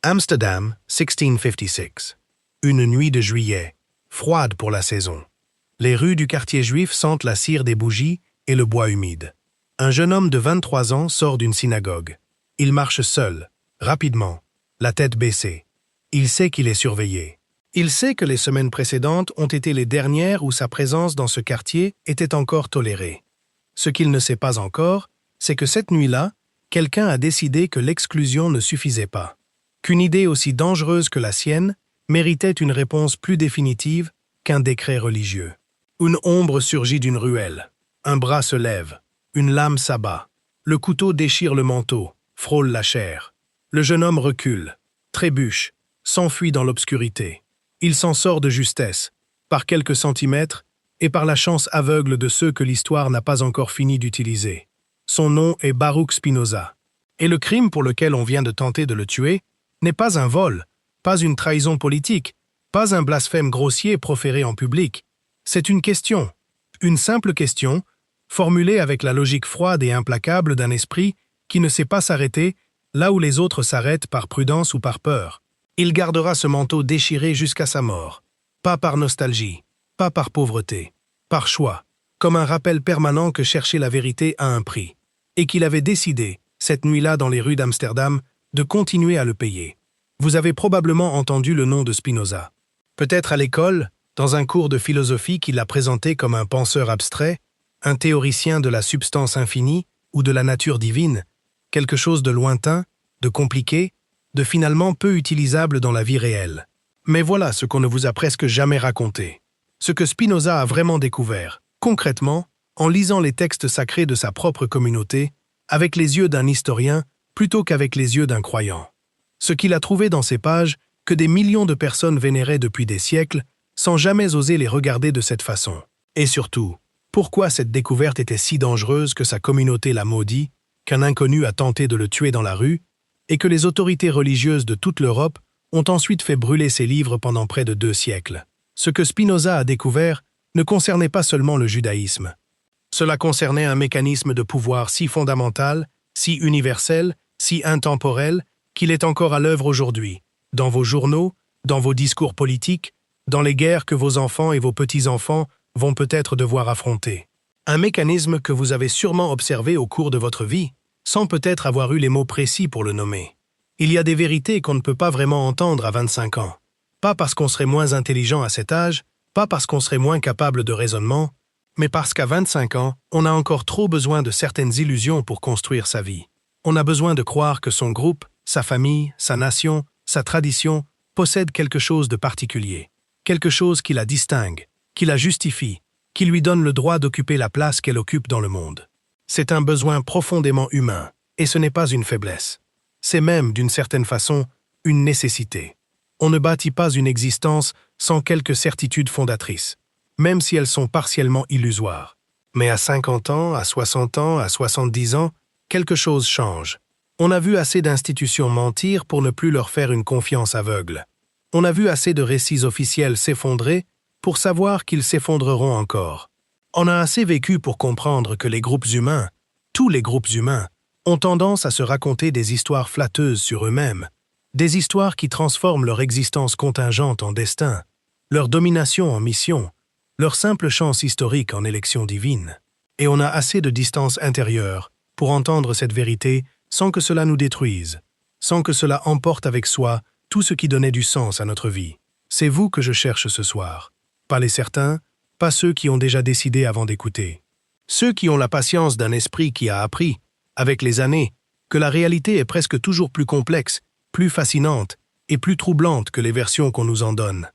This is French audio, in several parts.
Amsterdam, 1656. Une nuit de juillet, froide pour la saison. Les rues du quartier juif sentent la cire des bougies et le bois humide. Un jeune homme de 23 ans sort d'une synagogue. Il marche seul, rapidement, la tête baissée. Il sait qu'il est surveillé. Il sait que les semaines précédentes ont été les dernières où sa présence dans ce quartier était encore tolérée. Ce qu'il ne sait pas encore, c'est que cette nuit-là, quelqu'un a décidé que l'exclusion ne suffisait pas. Qu'une idée aussi dangereuse que la sienne méritait une réponse plus définitive qu'un décret religieux. Une ombre surgit d'une ruelle. Un bras se lève. Une lame s'abat. Le couteau déchire le manteau, frôle la chair. Le jeune homme recule, trébuche, s'enfuit dans l'obscurité. Il s'en sort de justesse, par quelques centimètres, et par la chance aveugle de ceux que l'histoire n'a pas encore fini d'utiliser. Son nom est Baruch Spinoza. Et le crime pour lequel on vient de tenter de le tuer n'est pas un vol, pas une trahison politique, pas un blasphème grossier proféré en public. C'est une question, une simple question, formulée avec la logique froide et implacable d'un esprit qui ne sait pas s'arrêter là où les autres s'arrêtent par prudence ou par peur. Il gardera ce manteau déchiré jusqu'à sa mort, pas par nostalgie, pas par pauvreté, par choix, comme un rappel permanent que chercher la vérité a un prix, et qu'il avait décidé, cette nuit-là dans les rues d'Amsterdam, de continuer à le payer. Vous avez probablement entendu le nom de Spinoza. Peut-être à l'école, dans un cours de philosophie qui l'a présenté comme un penseur abstrait, un théoricien de la substance infinie ou de la nature divine, quelque chose de lointain, de compliqué, de finalement peu utilisable dans la vie réelle. Mais voilà ce qu'on ne vous a presque jamais raconté. Ce que Spinoza a vraiment découvert, concrètement, en lisant les textes sacrés de sa propre communauté, avec les yeux d'un historien plutôt qu'avec les yeux d'un croyant. Ce qu'il a trouvé dans ces pages que des millions de personnes vénéraient depuis des siècles, sans jamais oser les regarder de cette façon. Et surtout, pourquoi cette découverte était si dangereuse que sa communauté l'a maudit, qu'un inconnu a tenté de le tuer dans la rue, et que les autorités religieuses de toute l'Europe ont ensuite fait brûler ses livres pendant près de 2 siècles. Ce que Spinoza a découvert ne concernait pas seulement le judaïsme. Cela concernait un mécanisme de pouvoir si fondamental, si universel, si intemporel, qu'il est encore à l'œuvre aujourd'hui, dans vos journaux, dans vos discours politiques, dans les guerres que vos enfants et vos petits-enfants vont peut-être devoir affronter. Un mécanisme que vous avez sûrement observé au cours de votre vie, sans peut-être avoir eu les mots précis pour le nommer. Il y a des vérités qu'on ne peut pas vraiment entendre à 25 ans. Pas parce qu'on serait moins intelligent à cet âge, pas parce qu'on serait moins capable de raisonnement, mais parce qu'à 25 ans, on a encore trop besoin de certaines illusions pour construire sa vie. On a besoin de croire que son groupe, sa famille, sa nation, sa tradition possèdent quelque chose de particulier, quelque chose qui la distingue, qui la justifie, qui lui donne le droit d'occuper la place qu'elle occupe dans le monde. C'est un besoin profondément humain, et ce n'est pas une faiblesse. C'est même, d'une certaine façon, une nécessité. On ne bâtit pas une existence sans quelques certitudes fondatrices, même si elles sont partiellement illusoires. Mais à 50 ans, à 60 ans, à 70 ans, quelque chose change. On a vu assez d'institutions mentir pour ne plus leur faire une confiance aveugle. On a vu assez de récits officiels s'effondrer pour savoir qu'ils s'effondreront encore. On a assez vécu pour comprendre que les groupes humains, tous les groupes humains, ont tendance à se raconter des histoires flatteuses sur eux-mêmes, des histoires qui transforment leur existence contingente en destin, leur domination en mission, leur simple chance historique en élection divine. Et on a assez de distance intérieure pour entendre cette vérité sans que cela nous détruise, sans que cela emporte avec soi tout ce qui donnait du sens à notre vie. C'est vous que je cherche ce soir. Pas les certains, pas ceux qui ont déjà décidé avant d'écouter. Ceux qui ont la patience d'un esprit qui a appris, avec les années, que la réalité est presque toujours plus complexe, plus fascinante et plus troublante que les versions qu'on nous en donne.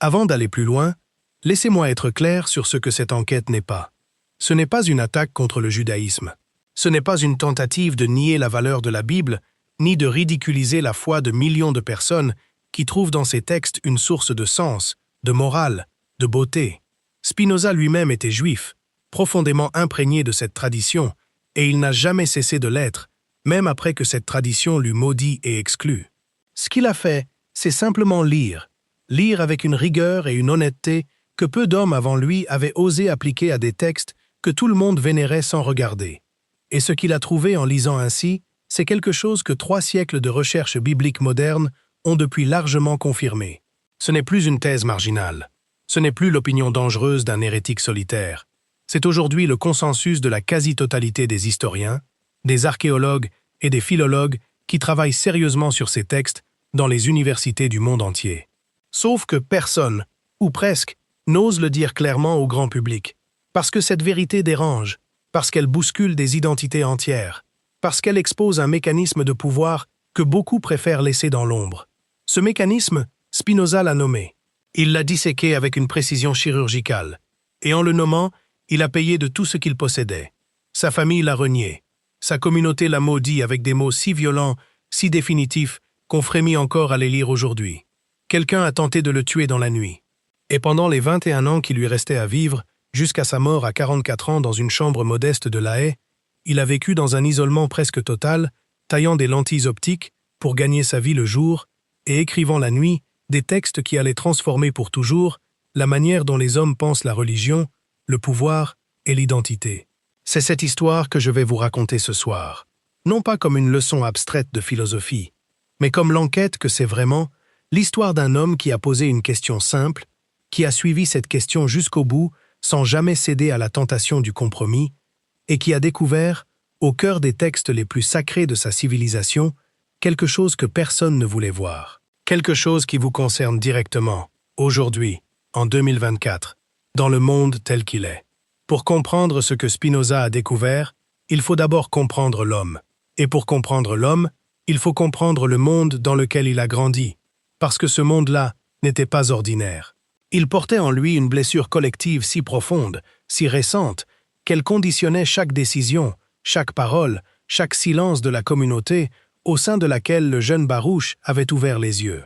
Avant d'aller plus loin, laissez-moi être clair sur ce que cette enquête n'est pas. Ce n'est pas une attaque contre le judaïsme. Ce n'est pas une tentative de nier la valeur de la Bible, ni de ridiculiser la foi de millions de personnes qui trouvent dans ces textes une source de sens, de morale, de beauté. Spinoza lui-même était juif, profondément imprégné de cette tradition, et il n'a jamais cessé de l'être, même après que cette tradition l'eut maudit et exclu. Ce qu'il a fait, c'est simplement lire avec une rigueur et une honnêteté que peu d'hommes avant lui avaient osé appliquer à des textes que tout le monde vénérait sans regarder. Et ce qu'il a trouvé en lisant ainsi, c'est quelque chose que 3 siècles de recherche biblique moderne ont depuis largement confirmé. Ce n'est plus une thèse marginale. Ce n'est plus l'opinion dangereuse d'un hérétique solitaire. C'est aujourd'hui le consensus de la quasi-totalité des historiens, des archéologues et des philologues qui travaillent sérieusement sur ces textes dans les universités du monde entier. Sauf que personne, ou presque, n'ose le dire clairement au grand public, parce que cette vérité dérange, parce qu'elle bouscule des identités entières, parce qu'elle expose un mécanisme de pouvoir que beaucoup préfèrent laisser dans l'ombre. Ce mécanisme, Spinoza l'a nommé. Il l'a disséqué avec une précision chirurgicale, et en le nommant, il a payé de tout ce qu'il possédait. Sa famille l'a renié. Sa communauté l'a maudit avec des mots si violents, si définitifs, qu'on frémit encore à les lire aujourd'hui. Quelqu'un a tenté de le tuer dans la nuit. Et pendant les 21 ans qui lui restaient à vivre, jusqu'à sa mort à 44 ans dans une chambre modeste de La Haye, il a vécu dans un isolement presque total, taillant des lentilles optiques pour gagner sa vie le jour et écrivant la nuit des textes qui allaient transformer pour toujours la manière dont les hommes pensent la religion, le pouvoir et l'identité. C'est cette histoire que je vais vous raconter ce soir, non pas comme une leçon abstraite de philosophie, mais comme l'enquête que c'est vraiment, l'histoire d'un homme qui a posé une question simple, qui a suivi cette question jusqu'au bout sans jamais céder à la tentation du compromis, et qui a découvert, au cœur des textes les plus sacrés de sa civilisation, quelque chose que personne ne voulait voir. Quelque chose qui vous concerne directement, aujourd'hui, en 2024, dans le monde tel qu'il est. Pour comprendre ce que Spinoza a découvert, il faut d'abord comprendre l'homme. Et pour comprendre l'homme, il faut comprendre le monde dans lequel il a grandi, parce que ce monde-là n'était pas ordinaire. Il portait en lui une blessure collective si profonde, si récente, qu'elle conditionnait chaque décision, chaque parole, chaque silence de la communauté au sein de laquelle le jeune Baruch avait ouvert les yeux.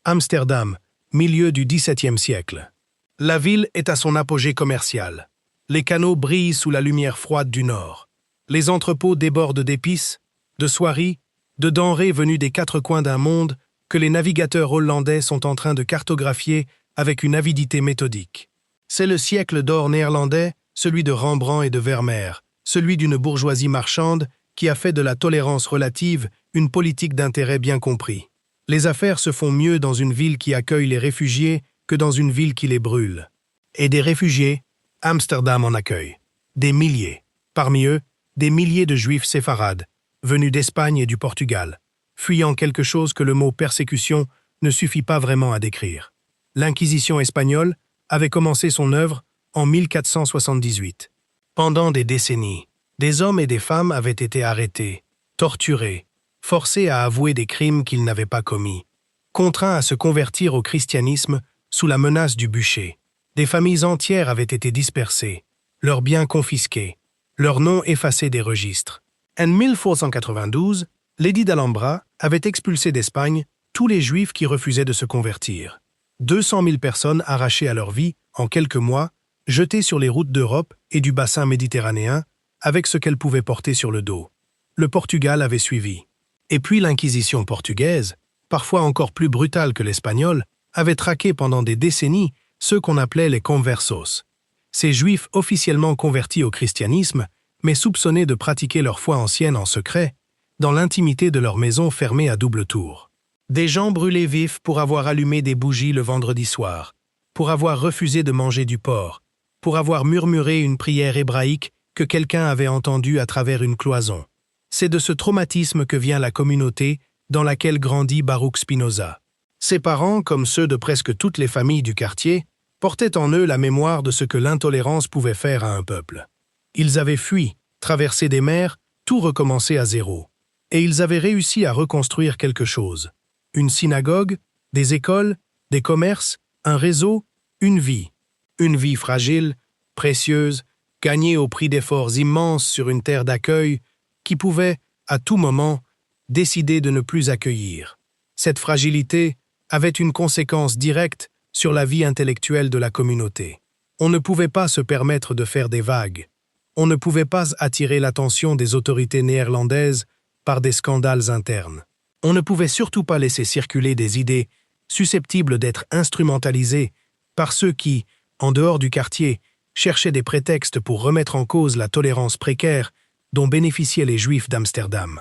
Amsterdam, milieu du XVIIe siècle. La ville est à son apogée commercial. Les canaux brillent sous la lumière froide du nord. Les entrepôts débordent d'épices, de soieries, de denrées venues des quatre coins d'un monde que les navigateurs hollandais sont en train de cartographier avec une avidité méthodique. C'est le siècle d'or néerlandais, celui de Rembrandt et de Vermeer, celui d'une bourgeoisie marchande qui a fait de la tolérance relative une politique d'intérêt bien compris. Les affaires se font mieux dans une ville qui accueille les réfugiés que dans une ville qui les brûle. Et des réfugiés, Amsterdam en accueille. Des milliers. Parmi eux, des milliers de juifs séfarades, venus d'Espagne et du Portugal, fuyant quelque chose que le mot persécution ne suffit pas vraiment à décrire. L'Inquisition espagnole avait commencé son œuvre en 1478. Pendant des décennies, des hommes et des femmes avaient été arrêtés, torturés, forcés à avouer des crimes qu'ils n'avaient pas commis, contraints à se convertir au christianisme sous la menace du bûcher. Des familles entières avaient été dispersées, leurs biens confisqués, leurs noms effacés des registres. En 1492, l'édit d'Alhambra avait expulsé d'Espagne tous les Juifs qui refusaient de se convertir. 200 000 personnes arrachées à leur vie en quelques mois, jetées sur les routes d'Europe et du bassin méditerranéen, avec ce qu'elles pouvaient porter sur le dos. Le Portugal avait suivi. Et puis l'Inquisition portugaise, parfois encore plus brutale que l'espagnole, avait traqué pendant des décennies ceux qu'on appelait les conversos. Ces Juifs officiellement convertis au christianisme, mais soupçonnés de pratiquer leur foi ancienne en secret, dans l'intimité de leur maison fermée à double tour. Des gens brûlés vifs pour avoir allumé des bougies le vendredi soir, pour avoir refusé de manger du porc, pour avoir murmuré une prière hébraïque que quelqu'un avait entendue à travers une cloison. C'est de ce traumatisme que vient la communauté dans laquelle grandit Baruch Spinoza. Ses parents, comme ceux de presque toutes les familles du quartier, portaient en eux la mémoire de ce que l'intolérance pouvait faire à un peuple. Ils avaient fui, traversé des mers, tout recommencé à zéro. Et ils avaient réussi à reconstruire quelque chose. Une synagogue, des écoles, des commerces, un réseau, une vie. Une vie fragile, précieuse, gagnée au prix d'efforts immenses sur une terre d'accueil qui pouvait, à tout moment, décider de ne plus accueillir. Cette fragilité avait une conséquence directe sur la vie intellectuelle de la communauté. On ne pouvait pas se permettre de faire des vagues. On ne pouvait pas attirer l'attention des autorités néerlandaises par des scandales internes. On ne pouvait surtout pas laisser circuler des idées susceptibles d'être instrumentalisées par ceux qui, en dehors du quartier, cherchaient des prétextes pour remettre en cause la tolérance précaire dont bénéficiaient les Juifs d'Amsterdam.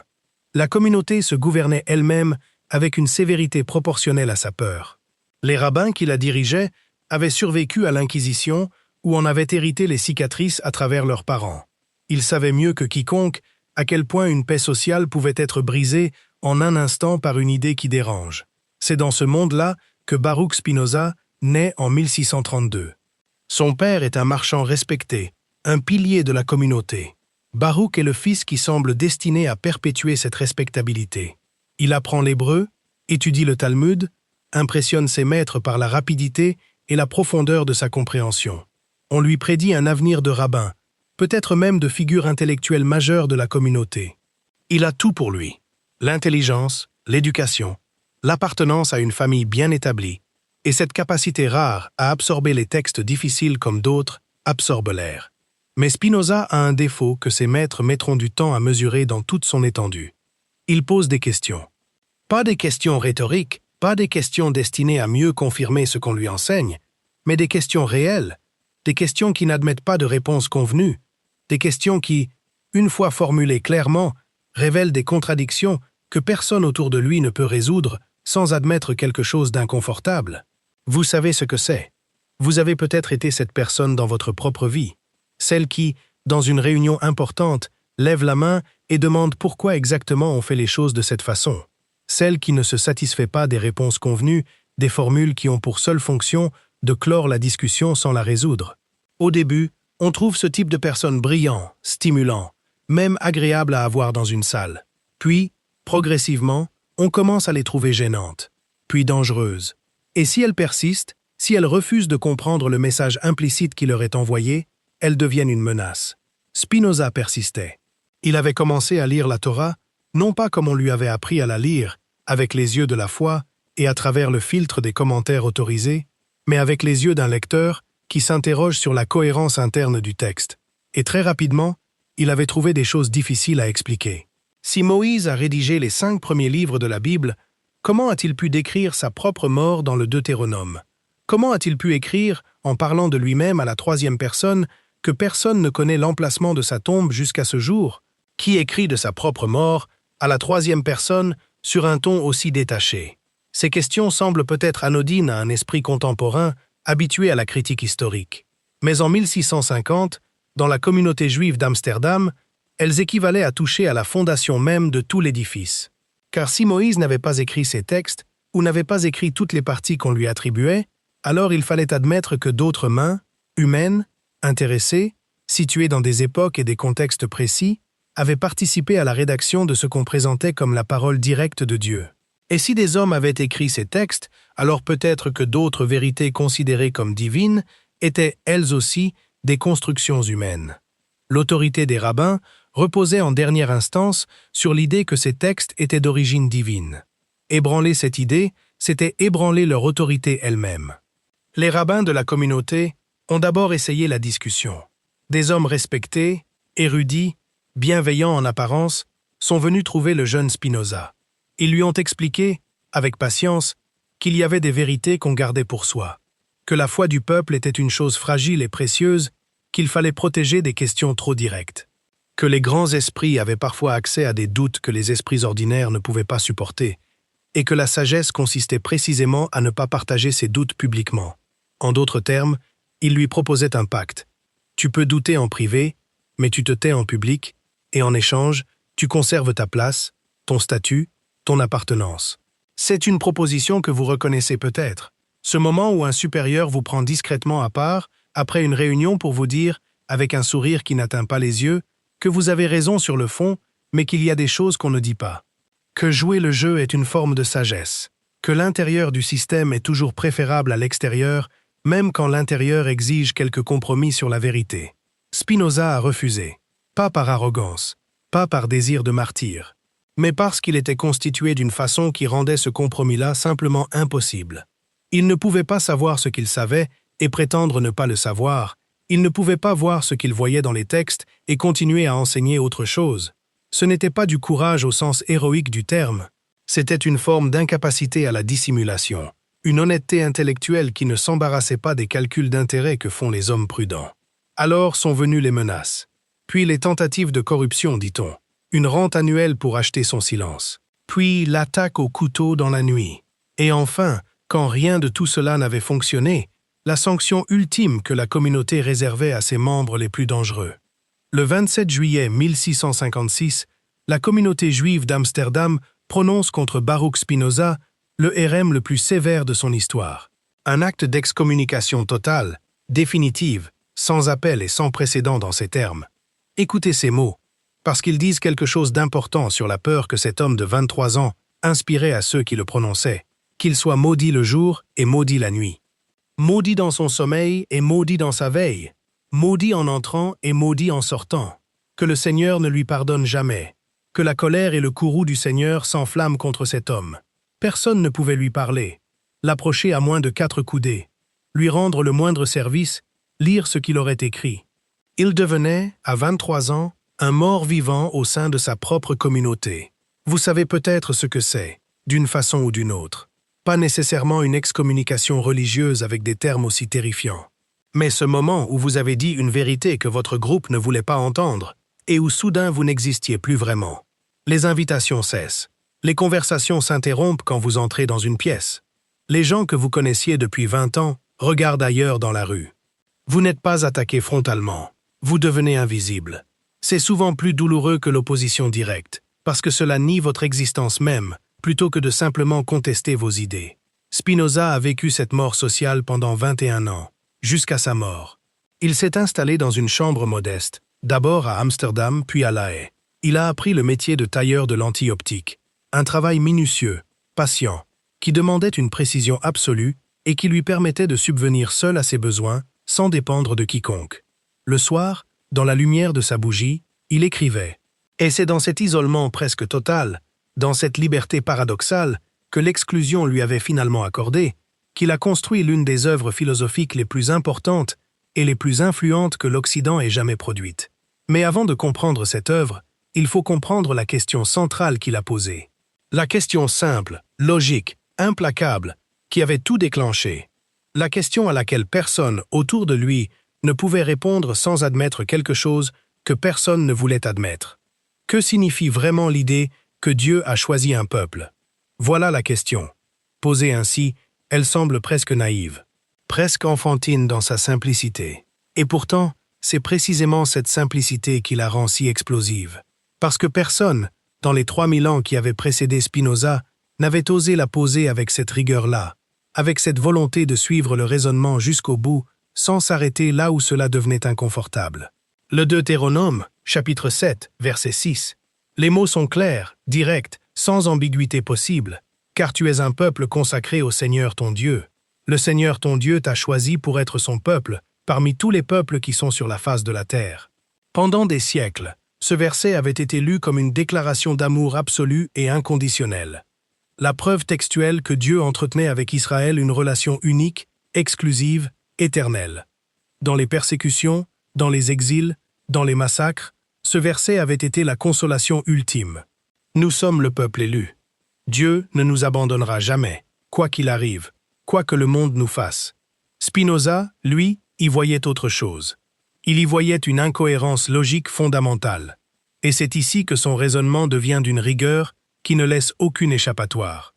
La communauté se gouvernait elle-même avec une sévérité proportionnelle à sa peur. Les rabbins qui la dirigeaient avaient survécu à l'Inquisition ou en avaient hérité les cicatrices à travers leurs parents. Ils savaient mieux que quiconque à quel point une paix sociale pouvait être brisée en un instant par une idée qui dérange. C'est dans ce monde-là que Baruch Spinoza naît en 1632. Son père est un marchand respecté, un pilier de la communauté. Baruch est le fils qui semble destiné à perpétuer cette respectabilité. Il apprend l'hébreu, étudie le Talmud, impressionne ses maîtres par la rapidité et la profondeur de sa compréhension. On lui prédit un avenir de rabbin, peut-être même de figure intellectuelle majeure de la communauté. Il a tout pour lui: l'intelligence, l'éducation, l'appartenance à une famille bien établie, et cette capacité rare à absorber les textes difficiles comme d'autres absorbe l'air. Mais Spinoza a un défaut que ses maîtres mettront du temps à mesurer dans toute son étendue. Il pose des questions. Pas des questions rhétoriques, pas des questions destinées à mieux confirmer ce qu'on lui enseigne, mais des questions réelles, des questions qui n'admettent pas de réponse convenue, des questions qui, une fois formulées clairement, révèlent des contradictions que personne autour de lui ne peut résoudre sans admettre quelque chose d'inconfortable. Vous savez ce que c'est. Vous avez peut-être été cette personne dans votre propre vie, celle qui, dans une réunion importante, lève la main et demande pourquoi exactement on fait les choses de cette façon. Celle qui ne se satisfait pas des réponses convenues, des formules qui ont pour seule fonction de clore la discussion sans la résoudre. Au début, on trouve ce type de personne brillant, stimulant, même agréable à avoir dans une salle. Puis, progressivement, on commence à les trouver gênantes, puis dangereuses. Et si elles persistent, si elles refusent de comprendre le message implicite qui leur est envoyé, elles deviennent une menace. Spinoza persistait. Il avait commencé à lire la Torah, non pas comme on lui avait appris à la lire, avec les yeux de la foi et à travers le filtre des commentaires autorisés, mais avec les yeux d'un lecteur qui s'interroge sur la cohérence interne du texte. Et très rapidement, il avait trouvé des choses difficiles à expliquer. Si Moïse a rédigé les 5 premiers livres de la Bible, comment a-t-il pu décrire sa propre mort dans le Deutéronome? Comment a-t-il pu écrire, en parlant de lui-même à la 3e personne, que personne ne connaît l'emplacement de sa tombe jusqu'à ce jour? Qui écrit de sa propre mort, à la 3e personne, sur un ton aussi détaché? Ces questions semblent peut-être anodines à un esprit contemporain, habitué à la critique historique. Mais en 1650, dans la communauté juive d'Amsterdam, elles équivalaient à toucher à la fondation même de tout l'édifice. Car si Moïse n'avait pas écrit ces textes, ou n'avait pas écrit toutes les parties qu'on lui attribuait, alors il fallait admettre que d'autres mains, humaines, intéressées, situées dans des époques et des contextes précis, avaient participé à la rédaction de ce qu'on présentait comme la parole directe de Dieu. Et si des hommes avaient écrit ces textes, alors peut-être que d'autres vérités considérées comme divines étaient, elles aussi, des constructions humaines. L'autorité des rabbins reposait en dernière instance sur l'idée que ces textes étaient d'origine divine. Ébranler cette idée, c'était ébranler leur autorité elle-même. Les rabbins de la communauté ont d'abord essayé la discussion. Des hommes respectés, érudits, bienveillants en apparence, sont venus trouver le jeune Spinoza. Ils lui ont expliqué, avec patience, qu'il y avait des vérités qu'on gardait pour soi, que la foi du peuple était une chose fragile et précieuse, qu'il fallait protéger des questions trop directes, que les grands esprits avaient parfois accès à des doutes que les esprits ordinaires ne pouvaient pas supporter, et que la sagesse consistait précisément à ne pas partager ces doutes publiquement. En d'autres termes, il lui proposait un pacte. Tu peux douter en privé, mais tu te tais en public, et en échange, tu conserves ta place, ton statut, ton appartenance. C'est une proposition que vous reconnaissez peut-être. Ce moment où un supérieur vous prend discrètement à part, après une réunion pour vous dire, avec un sourire qui n'atteint pas les yeux, que vous avez raison sur le fond, mais qu'il y a des choses qu'on ne dit pas. Que jouer le jeu est une forme de sagesse. Que l'intérieur du système est toujours préférable à l'extérieur, même quand l'intérieur exige quelques compromis sur la vérité. Spinoza a refusé. Pas par arrogance, pas par désir de martyr, mais parce qu'il était constitué d'une façon qui rendait ce compromis-là simplement impossible. Il ne pouvait pas savoir ce qu'il savait et prétendre ne pas le savoir. Il ne pouvait pas voir ce qu'il voyait dans les textes et continuer à enseigner autre chose. Ce n'était pas du courage au sens héroïque du terme. C'était une forme d'incapacité à la dissimulation, une honnêteté intellectuelle qui ne s'embarrassait pas des calculs d'intérêt que font les hommes prudents. Alors sont venues les menaces, puis les tentatives de corruption, dit-on, une rente annuelle pour acheter son silence, puis l'attaque au couteau dans la nuit. Et enfin, quand rien de tout cela n'avait fonctionné, la sanction ultime que la communauté réservait à ses membres les plus dangereux. Le 27 juillet 1656, la communauté juive d'Amsterdam prononce contre Baruch Spinoza le hérem le plus sévère de son histoire. Un acte d'excommunication totale, définitive, sans appel et sans précédent dans ces termes. Écoutez ces mots, parce qu'ils disent quelque chose d'important sur la peur que cet homme de 23 ans inspirait à ceux qui le prononçaient, qu'il soit maudit le jour et maudit la nuit. Maudit dans son sommeil et maudit dans sa veille, maudit en entrant et maudit en sortant, que le Seigneur ne lui pardonne jamais, que la colère et le courroux du Seigneur s'enflamment contre cet homme. Personne ne pouvait lui parler, l'approcher à moins de 4 coudées, lui rendre le moindre service, lire ce qu'il aurait écrit. Il devenait, à 23 ans, un mort vivant au sein de sa propre communauté. Vous savez peut-être ce que c'est, d'une façon ou d'une autre. Pas nécessairement une excommunication religieuse avec des termes aussi terrifiants. Mais ce moment où vous avez dit une vérité que votre groupe ne voulait pas entendre, et où soudain vous n'existiez plus vraiment. Les invitations cessent. Les conversations s'interrompent quand vous entrez dans une pièce. Les gens que vous connaissiez depuis 20 ans regardent ailleurs dans la rue. Vous n'êtes pas attaqué frontalement. Vous devenez invisible. C'est souvent plus douloureux que l'opposition directe, parce que cela nie votre existence même, plutôt que de simplement contester vos idées. Spinoza a vécu cette mort sociale pendant 21 ans, jusqu'à sa mort. Il s'est installé dans une chambre modeste, d'abord à Amsterdam puis à La Haye. Il a appris le métier de tailleur de lentilles optiques, un travail minutieux, patient, qui demandait une précision absolue et qui lui permettait de subvenir seul à ses besoins, sans dépendre de quiconque. Le soir, dans la lumière de sa bougie, il écrivait. Et c'est dans cet isolement presque total, dans cette liberté paradoxale que l'exclusion lui avait finalement accordée, qu'il a construit l'une des œuvres philosophiques les plus importantes et les plus influentes que l'Occident ait jamais produites. Mais avant de comprendre cette œuvre, il faut comprendre la question centrale qu'il a posée. La question simple, logique, implacable, qui avait tout déclenché. La question à laquelle personne, autour de lui, ne pouvait répondre sans admettre quelque chose que personne ne voulait admettre. Que signifie vraiment l'idée que Dieu a choisi un peuple? Voilà la question. Posée ainsi, elle semble presque naïve, presque enfantine dans sa simplicité. Et pourtant, c'est précisément cette simplicité qui la rend si explosive. Parce que personne, dans les 3000 ans qui avaient précédé Spinoza, n'avait osé la poser avec cette rigueur-là, avec cette volonté de suivre le raisonnement jusqu'au bout, sans s'arrêter là où cela devenait inconfortable. Le Deutéronome, chapitre 7, verset 6. Les mots sont clairs, directs, sans ambiguïté possible, car tu es un peuple consacré au Seigneur ton Dieu. Le Seigneur ton Dieu t'a choisi pour être son peuple, parmi tous les peuples qui sont sur la face de la terre. Pendant des siècles, ce verset avait été lu comme une déclaration d'amour absolu et inconditionnel. La preuve textuelle que Dieu entretenait avec Israël une relation unique, exclusive, éternelle. Dans les persécutions, dans les exils, dans les massacres, ce verset avait été la consolation ultime. Nous sommes le peuple élu. Dieu ne nous abandonnera jamais, quoi qu'il arrive, quoi que le monde nous fasse. Spinoza, lui, y voyait autre chose. Il y voyait une incohérence logique fondamentale. Et c'est ici que son raisonnement devient d'une rigueur qui ne laisse aucune échappatoire.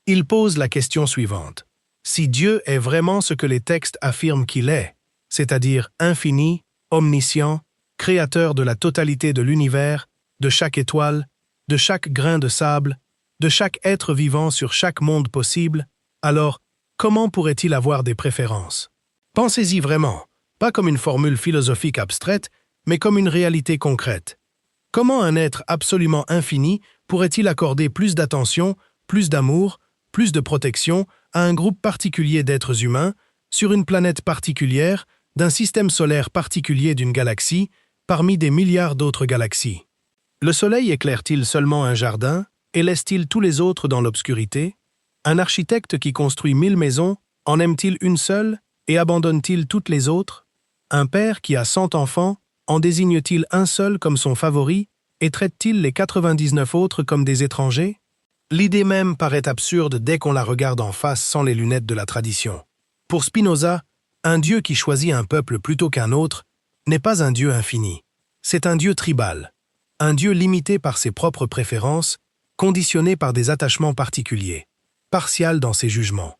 Il pose la question suivante. Si Dieu est vraiment ce que les textes affirment qu'il est, c'est-à-dire infini, omniscient, créateur de la totalité de l'univers, de chaque étoile, de chaque grain de sable, de chaque être vivant sur chaque monde possible, alors comment pourrait-il avoir des préférences? Pensez-y vraiment, pas comme une formule philosophique abstraite, mais comme une réalité concrète. Comment un être absolument infini pourrait-il accorder plus d'attention, plus d'amour, plus de protection à un groupe particulier d'êtres humains, sur une planète particulière, d'un système solaire particulier d'une galaxie, parmi des milliards d'autres galaxies? Le soleil éclaire-t-il seulement un jardin et laisse-t-il tous les autres dans l'obscurité? Un architecte qui construit 1000 maisons, en aime-t-il une seule et abandonne-t-il toutes les autres? Un père qui a 100 enfants, en désigne-t-il un seul comme son favori et traite-t-il les 99 autres comme des étrangers? L'idée même paraît absurde dès qu'on la regarde en face sans les lunettes de la tradition. Pour Spinoza, un Dieu qui choisit un peuple plutôt qu'un autre n'est pas un Dieu infini. C'est un Dieu tribal, un Dieu limité par ses propres préférences, conditionné par des attachements particuliers, partial dans ses jugements.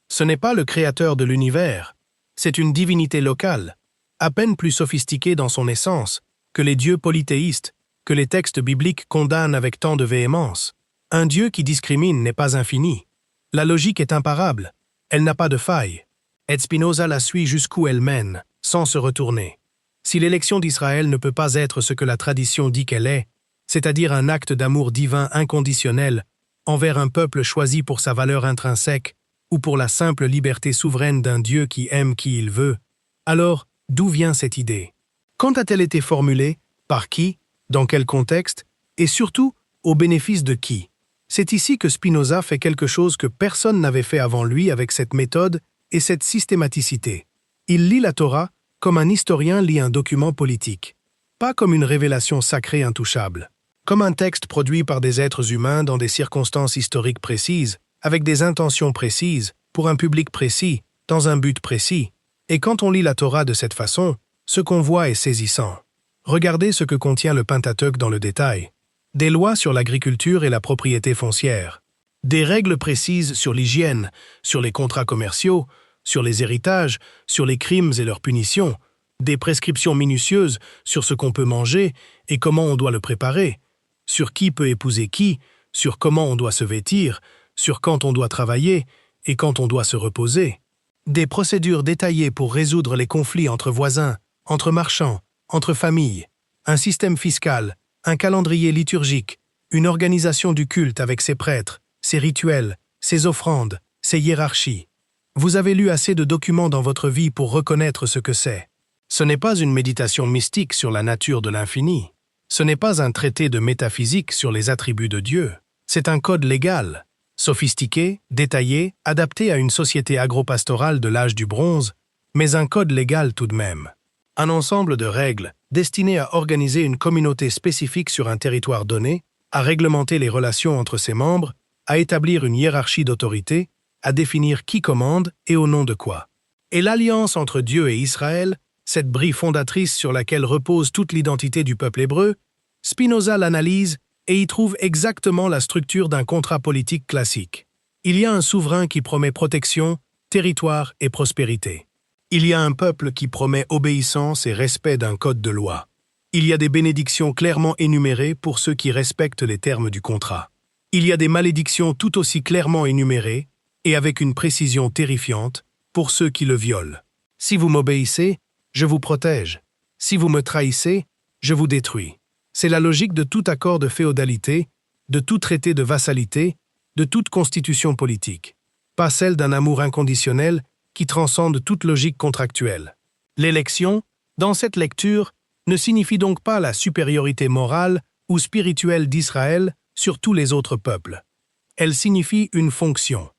Ce n'est pas le créateur de l'univers, c'est une divinité locale, à peine plus sophistiquée dans son essence que les dieux polythéistes, que les textes bibliques condamnent avec tant de véhémence. Un Dieu qui discrimine n'est pas infini. La logique est imparable, elle n'a pas de faille. Et Spinoza la suit jusqu'où elle mène, sans se retourner. Si l'élection d'Israël ne peut pas être ce que la tradition dit qu'elle est, c'est-à-dire un acte d'amour divin inconditionnel envers un peuple choisi pour sa valeur intrinsèque ou pour la simple liberté souveraine d'un Dieu qui aime qui il veut, alors d'où vient cette idée? Quand a-t-elle été formulée? Par qui? Dans quel contexte? Et surtout, au bénéfice de qui? C'est ici que Spinoza fait quelque chose que personne n'avait fait avant lui avec cette méthode et cette systématicité. Il lit la Torah comme un historien lit un document politique, pas comme une révélation sacrée intouchable, comme un texte produit par des êtres humains dans des circonstances historiques précises, avec des intentions précises, pour un public précis, dans un but précis. Et quand on lit la Torah de cette façon, ce qu'on voit est saisissant. Regardez ce que contient le Pentateuque dans le détail. Des lois sur l'agriculture et la propriété foncière. Des règles précises sur l'hygiène, sur les contrats commerciaux, sur les héritages, sur les crimes et leurs punitions. Des prescriptions minutieuses sur ce qu'on peut manger et comment on doit le préparer. Sur qui peut épouser qui, sur comment on doit se vêtir, sur quand on doit travailler et quand on doit se reposer. Des procédures détaillées pour résoudre les conflits entre voisins, entre marchands, entre familles. Un système fiscal, un calendrier liturgique, une organisation du culte avec ses prêtres, ses rituels, ses offrandes, ses hiérarchies. Vous avez lu assez de documents dans votre vie pour reconnaître ce que c'est. Ce n'est pas une méditation mystique sur la nature de l'infini. Ce n'est pas un traité de métaphysique sur les attributs de Dieu. C'est un code légal, sophistiqué, détaillé, adapté à une société agropastorale de l'âge du bronze, mais un code légal tout de même. Un ensemble de règles destinées à organiser une communauté spécifique sur un territoire donné, à réglementer les relations entre ses membres, à établir une hiérarchie d'autorité, à définir qui commande et au nom de quoi. Et l'alliance entre Dieu et Israël, cette brique fondatrice sur laquelle repose toute l'identité du peuple hébreu, Spinoza l'analyse et y trouve exactement la structure d'un contrat politique classique. Il y a un souverain qui promet protection, territoire et prospérité. Il y a un peuple qui promet obéissance et respect d'un code de loi. Il y a des bénédictions clairement énumérées pour ceux qui respectent les termes du contrat. Il y a des malédictions tout aussi clairement énumérées et avec une précision terrifiante pour ceux qui le violent. Si vous m'obéissez, je vous protège. Si vous me trahissez, je vous détruis. C'est la logique de tout accord de féodalité, de tout traité de vassalité, de toute constitution politique. Pas celle d'un amour inconditionnel qui transcende toute logique contractuelle. L'élection, dans cette lecture, ne signifie donc pas la supériorité morale ou spirituelle d'Israël sur tous les autres peuples. Elle signifie une fonction.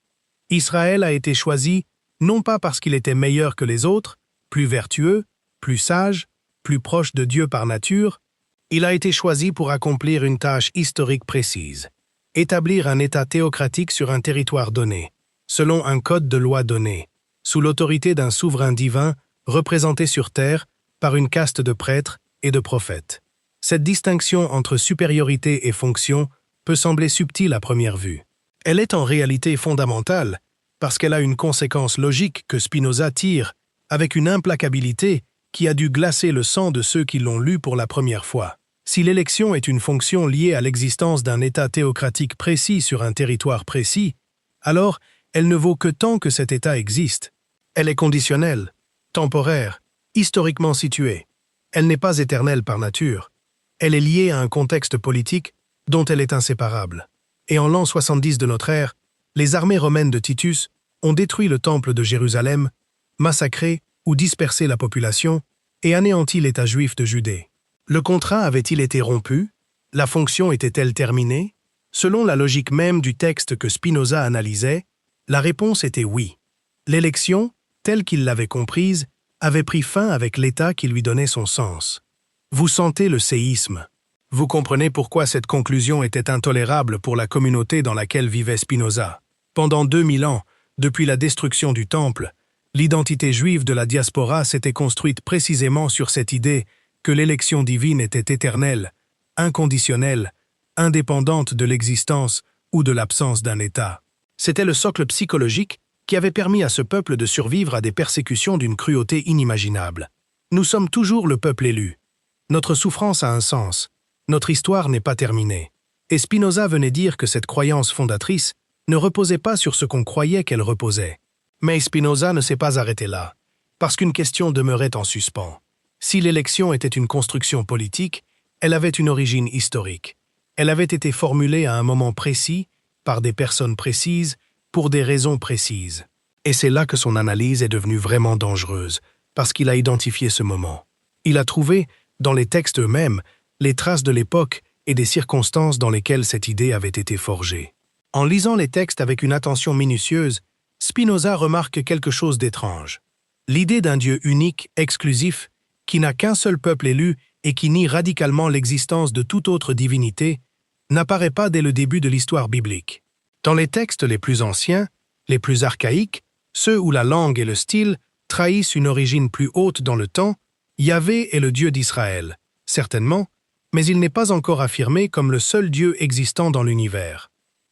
Israël a été choisi non pas parce qu'il était meilleur que les autres, plus vertueux, plus sage, plus proche de Dieu par nature, il a été choisi pour accomplir une tâche historique précise, établir un État théocratique sur un territoire donné, selon un code de loi donné, sous l'autorité d'un souverain divin représenté sur terre par une caste de prêtres et de prophètes. Cette distinction entre supériorité et fonction peut sembler subtile à première vue. Elle est en réalité fondamentale parce qu'elle a une conséquence logique que Spinoza tire avec une implacabilité qui a dû glacer le sang de ceux qui l'ont lu pour la première fois. Si l'élection est une fonction liée à l'existence d'un État théocratique précis sur un territoire précis, alors elle ne vaut que tant que cet État existe. Elle est conditionnelle, temporaire, historiquement située. Elle n'est pas éternelle par nature. Elle est liée à un contexte politique dont elle est inséparable. Et en l'an 70 de notre ère, les armées romaines de Titus ont détruit le temple de Jérusalem, massacré ou dispersé la population et anéanti l'État juif de Judée. Le contrat avait-il été rompu? La fonction était-elle terminée? Selon la logique même du texte que Spinoza analysait, la réponse était oui. L'élection, telle qu'il l'avait comprise, avait pris fin avec l'État qui lui donnait son sens. Vous sentez le séisme. Vous comprenez pourquoi cette conclusion était intolérable pour la communauté dans laquelle vivait Spinoza. Pendant 2000 ans, depuis la destruction du Temple, l'identité juive de la diaspora s'était construite précisément sur cette idée que l'élection divine était éternelle, inconditionnelle, indépendante de l'existence ou de l'absence d'un État. C'était le socle psychologique qui avait permis à ce peuple de survivre à des persécutions d'une cruauté inimaginable. Nous sommes toujours le peuple élu. Notre souffrance a un sens. Notre histoire n'est pas terminée. Et Spinoza venait dire que cette croyance fondatrice ne reposait pas sur ce qu'on croyait qu'elle reposait. Mais Spinoza ne s'est pas arrêté là, parce qu'une question demeurait en suspens. Si l'élection était une construction politique, elle avait une origine historique. Elle avait été formulée à un moment précis, par des personnes précises, pour des raisons précises. Et c'est là que son analyse est devenue vraiment dangereuse, parce qu'il a identifié ce moment. Il a trouvé, dans les textes eux-mêmes, les traces de l'époque et des circonstances dans lesquelles cette idée avait été forgée. En lisant les textes avec une attention minutieuse, Spinoza remarque quelque chose d'étrange. L'idée d'un Dieu unique, exclusif, qui n'a qu'un seul peuple élu et qui nie radicalement l'existence de toute autre divinité, n'apparaît pas dès le début de l'histoire biblique. Dans les textes les plus anciens, les plus archaïques, ceux où la langue et le style trahissent une origine plus haute dans le temps, Yahvé est le Dieu d'Israël, certainement, mais il n'est pas encore affirmé comme le seul Dieu existant dans l'univers.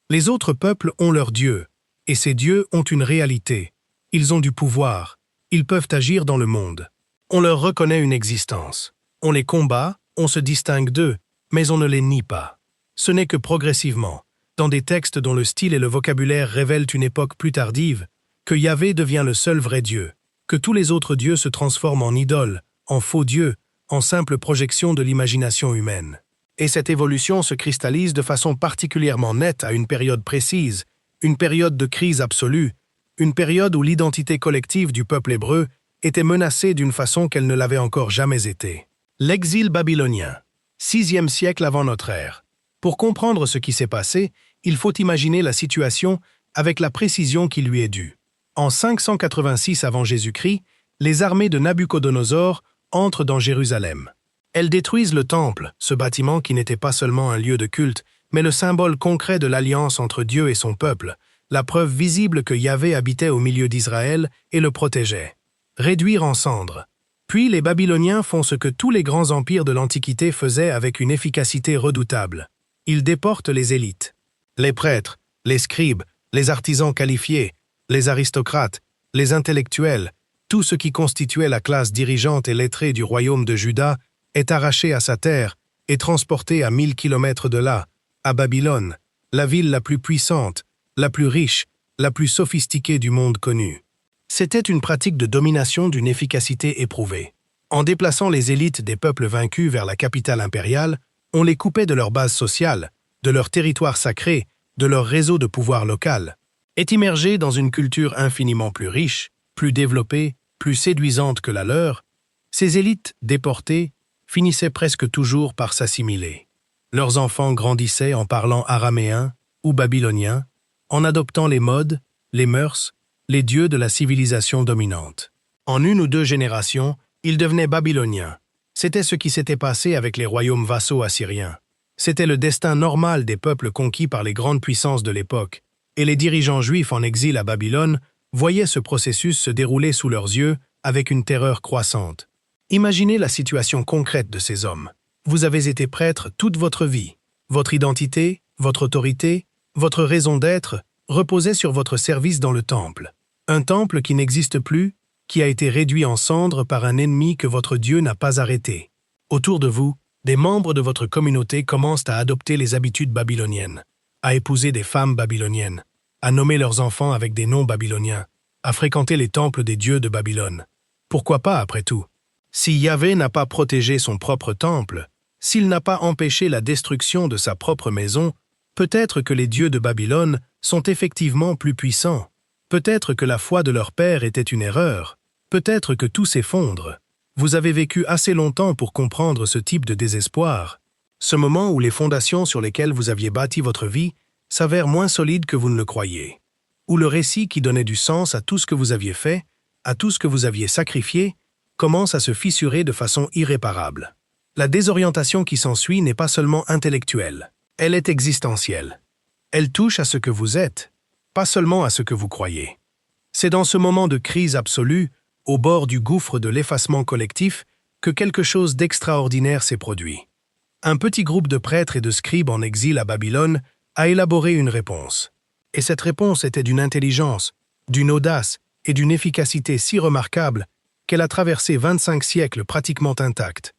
Les autres peuples ont leurs dieux, et ces dieux ont une réalité. Ils ont du pouvoir, ils peuvent agir dans le monde. On leur reconnaît une existence. On les combat, on se distingue d'eux, mais on ne les nie pas. Ce n'est que progressivement, dans des textes dont le style et le vocabulaire révèlent une époque plus tardive, que Yahvé devient le seul vrai Dieu, que tous les autres dieux se transforment en idoles, en faux dieux, en simple projection de l'imagination humaine. Et cette évolution se cristallise de façon particulièrement nette à une période précise, une période de crise absolue, une période où l'identité collective du peuple hébreu était menacée d'une façon qu'elle ne l'avait encore jamais été. L'exil babylonien, 6e siècle avant notre ère. Pour comprendre ce qui s'est passé, il faut imaginer la situation avec la précision qui lui est due. En 586 avant Jésus-Christ, les armées de Nabuchodonosor entrent dans Jérusalem. Elles détruisent le temple, ce bâtiment qui n'était pas seulement un lieu de culte, mais le symbole concret de l'alliance entre Dieu et son peuple, la preuve visible que Yahvé habitait au milieu d'Israël et le protégeait. Réduire en cendres. Puis les Babyloniens font ce que tous les grands empires de l'Antiquité faisaient avec une efficacité redoutable. Ils déportent les élites. Les prêtres, les scribes, les artisans qualifiés, les aristocrates, les intellectuels, tout ce qui constituait la classe dirigeante et lettrée du royaume de Juda est arraché à sa terre et transporté à 1000 kilomètres de là, à Babylone, la ville la plus puissante, la plus riche, la plus sophistiquée du monde connu. C'était une pratique de domination d'une efficacité éprouvée. En déplaçant les élites des peuples vaincus vers la capitale impériale, on les coupait de leur base sociale, de leur territoire sacré, de leur réseau de pouvoir local. Et immergés dans une culture infiniment plus riche, plus développée, plus séduisante que la leur, ces élites déportées finissaient presque toujours par s'assimiler. Leurs enfants grandissaient en parlant araméen ou babylonien, en adoptant les modes, les mœurs, les dieux de la civilisation dominante. En une ou deux générations, ils devenaient babyloniens. C'était ce qui s'était passé avec les royaumes vassaux assyriens. C'était le destin normal des peuples conquis par les grandes puissances de l'époque, et les dirigeants juifs en exil à Babylone voyaient ce processus se dérouler sous leurs yeux avec une terreur croissante. Imaginez la situation concrète de ces hommes. Vous avez été prêtre toute votre vie. Votre identité, votre autorité, votre raison d'être reposaient sur votre service dans le temple. Un temple qui n'existe plus, qui a été réduit en cendres par un ennemi que votre Dieu n'a pas arrêté. Autour de vous, des membres de votre communauté commencent à adopter les habitudes babyloniennes, à épouser des femmes babyloniennes, à nommer leurs enfants avec des noms babyloniens, à fréquenter les temples des dieux de Babylone. Pourquoi pas, après tout? Si Yahvé n'a pas protégé son propre temple, s'il n'a pas empêché la destruction de sa propre maison, peut-être que les dieux de Babylone sont effectivement plus puissants. Peut-être que la foi de leur père était une erreur. Peut-être que tout s'effondre. Vous avez vécu assez longtemps pour comprendre ce type de désespoir. Ce moment où les fondations sur lesquelles vous aviez bâti votre vie s'avèrent moins solides que vous ne le croyiez. Où le récit qui donnait du sens à tout ce que vous aviez fait, à tout ce que vous aviez sacrifié, commence à se fissurer de façon irréparable. La désorientation qui s'ensuit n'est pas seulement intellectuelle, elle est existentielle. Elle touche à ce que vous êtes, pas seulement à ce que vous croyez. C'est dans ce moment de crise absolue, au bord du gouffre de l'effacement collectif, que quelque chose d'extraordinaire s'est produit. Un petit groupe de prêtres et de scribes en exil à Babylone a élaboré une réponse. Et cette réponse était d'une intelligence, d'une audace et d'une efficacité si remarquables qu'elle a traversé 25 siècles pratiquement intacts.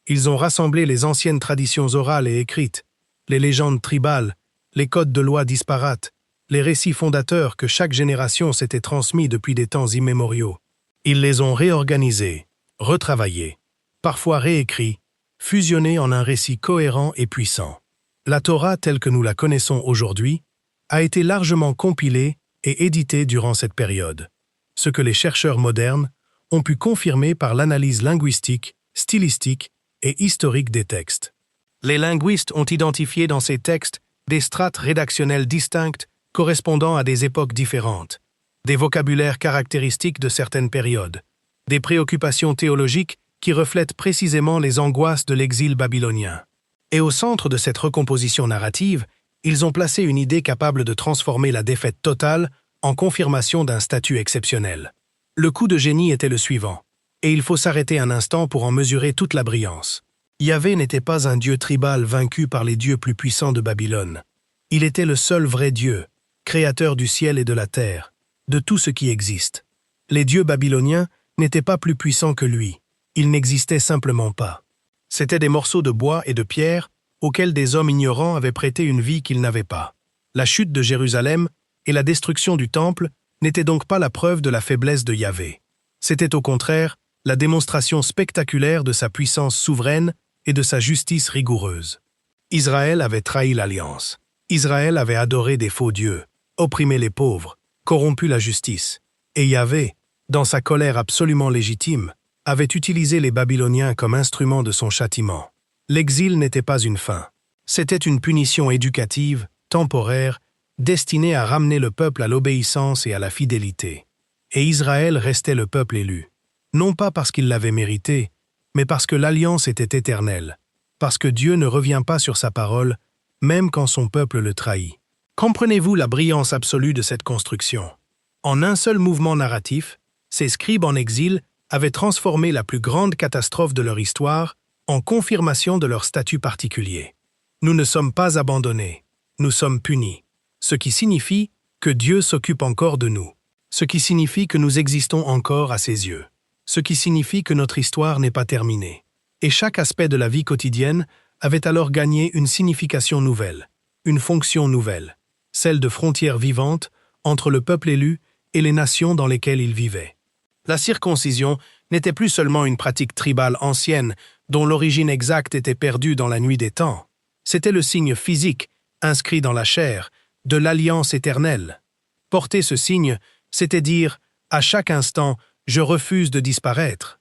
Ils ont rassemblé les anciennes traditions orales et écrites, les légendes tribales, les codes de loi disparates, les récits fondateurs que chaque génération s'était transmis depuis des temps immémoriaux. Ils les ont réorganisés, retravaillés, parfois réécrits, fusionnés en un récit cohérent et puissant. La Torah telle que nous la connaissons aujourd'hui a été largement compilée et éditée durant cette période, ce que les chercheurs modernes ont pu confirmer par l'analyse linguistique, stylistique et historique des textes. Les linguistes ont identifié dans ces textes des strates rédactionnelles distinctes correspondant à des époques différentes, des vocabulaires caractéristiques de certaines périodes, des préoccupations théologiques qui reflètent précisément les angoisses de l'exil babylonien. Et au centre de cette recomposition narrative, ils ont placé une idée capable de transformer la défaite totale en confirmation d'un statut exceptionnel. Le coup de génie était le suivant, et il faut s'arrêter un instant pour en mesurer toute la brillance. Yahvé n'était pas un dieu tribal vaincu par les dieux plus puissants de Babylone. Il était le seul vrai Dieu, créateur du ciel et de la terre, de tout ce qui existe. Les dieux babyloniens n'étaient pas plus puissants que lui, ils n'existaient simplement pas. C'étaient des morceaux de bois et de pierre auxquels des hommes ignorants avaient prêté une vie qu'ils n'avaient pas. La chute de Jérusalem et la destruction du temple n'étaient donc pas la preuve de la faiblesse de Yahvé. C'était au contraire la démonstration spectaculaire de sa puissance souveraine et de sa justice rigoureuse. Israël avait trahi l'alliance. Israël avait adoré des faux dieux, opprimé les pauvres, corrompu la justice. Et Yahvé, dans sa colère absolument légitime, avait utilisé les Babyloniens comme instrument de son châtiment. L'exil n'était pas une fin. C'était une punition éducative, temporaire, destinée à ramener le peuple à l'obéissance et à la fidélité. Et Israël restait le peuple élu. Non pas parce qu'il l'avait mérité, mais parce que l'alliance était éternelle, parce que Dieu ne revient pas sur sa parole, même quand son peuple le trahit. Comprenez-vous la brillance absolue de cette construction? En un seul mouvement narratif, ces scribes en exil avaient transformé la plus grande catastrophe de leur histoire en confirmation de leur statut particulier. Nous ne sommes pas abandonnés, nous sommes punis, ce qui signifie que Dieu s'occupe encore de nous, ce qui signifie que nous existons encore à ses yeux, ce qui signifie que notre histoire n'est pas terminée. Et chaque aspect de la vie quotidienne avait alors gagné une signification nouvelle, une fonction nouvelle, celle de frontière vivante entre le peuple élu et les nations dans lesquelles il vivait. La circoncision n'était plus seulement une pratique tribale ancienne dont l'origine exacte était perdue dans la nuit des temps. C'était le signe physique, inscrit dans la chair, de l'alliance éternelle. Porter ce signe, c'était dire, à chaque instant, je refuse de disparaître.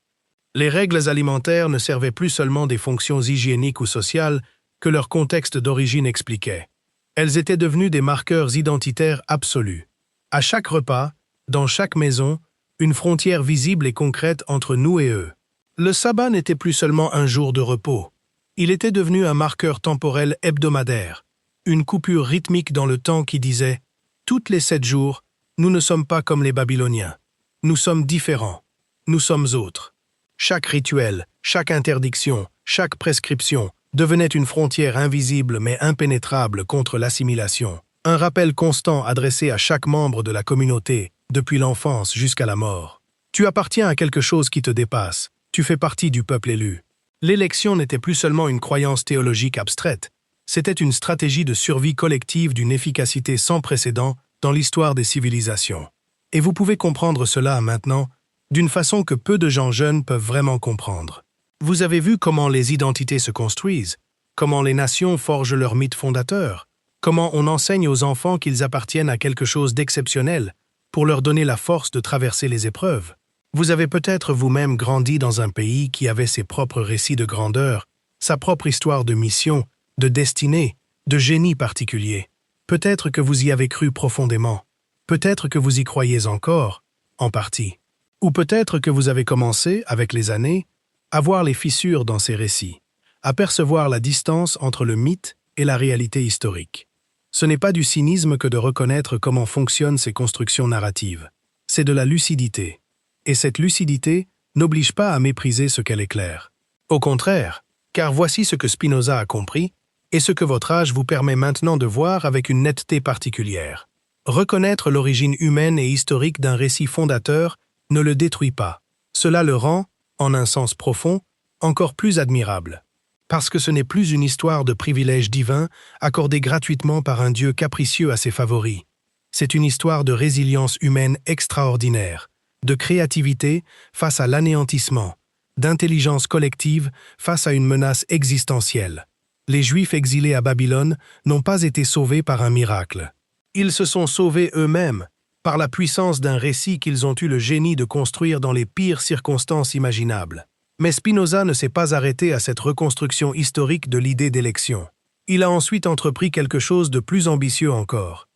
Les règles alimentaires ne servaient plus seulement des fonctions hygiéniques ou sociales que leur contexte d'origine expliquait. Elles étaient devenues des marqueurs identitaires absolus. À chaque repas, dans chaque maison, une frontière visible et concrète entre nous et eux. Le sabbat n'était plus seulement un jour de repos. Il était devenu un marqueur temporel hebdomadaire, une coupure rythmique dans le temps qui disait « Toutes les 7 jours, nous ne sommes pas comme les Babyloniens. Nous sommes différents. Nous sommes autres. » Chaque rituel, chaque interdiction, chaque prescription devenait une frontière invisible mais impénétrable contre l'assimilation. Un rappel constant adressé à chaque membre de la communauté, depuis l'enfance jusqu'à la mort. Tu appartiens à quelque chose qui te dépasse. Tu fais partie du peuple élu. L'élection n'était plus seulement une croyance théologique abstraite. C'était une stratégie de survie collective d'une efficacité sans précédent dans l'histoire des civilisations. Et vous pouvez comprendre cela maintenant d'une façon que peu de gens jeunes peuvent vraiment comprendre. Vous avez vu comment les identités se construisent, comment les nations forgent leurs mythes fondateurs, comment on enseigne aux enfants qu'ils appartiennent à quelque chose d'exceptionnel pour leur donner la force de traverser les épreuves. Vous avez peut-être vous-même grandi dans un pays qui avait ses propres récits de grandeur, sa propre histoire de mission, de destinée, de génie particulier. Peut-être que vous y avez cru profondément. Peut-être que vous y croyez encore, en partie. Ou peut-être que vous avez commencé, avec les années, à voir les fissures dans ces récits, à percevoir la distance entre le mythe et la réalité historique. Ce n'est pas du cynisme que de reconnaître comment fonctionnent ces constructions narratives. C'est de la lucidité. Et cette lucidité n'oblige pas à mépriser ce qu'elle éclaire. Au contraire, Car voici ce que Spinoza a compris, et ce que votre âge vous permet maintenant de voir avec une netteté particulière. Reconnaître l'origine humaine et historique d'un récit fondateur ne le détruit pas. Cela le rend, en un sens profond, encore plus admirable. Parce que ce n'est plus une histoire de privilèges divins accordés gratuitement par un Dieu capricieux à ses favoris. C'est une histoire de résilience humaine extraordinaire, de créativité face à l'anéantissement, d'intelligence collective face à une menace existentielle. Les Juifs exilés à Babylone n'ont pas été sauvés par un miracle. Ils se sont sauvés eux-mêmes, par la puissance d'un récit qu'ils ont eu le génie de construire dans les pires circonstances imaginables. Mais Spinoza ne s'est pas arrêté à cette reconstruction historique de l'idée d'élection. Il a ensuite entrepris quelque chose de plus ambitieux encore.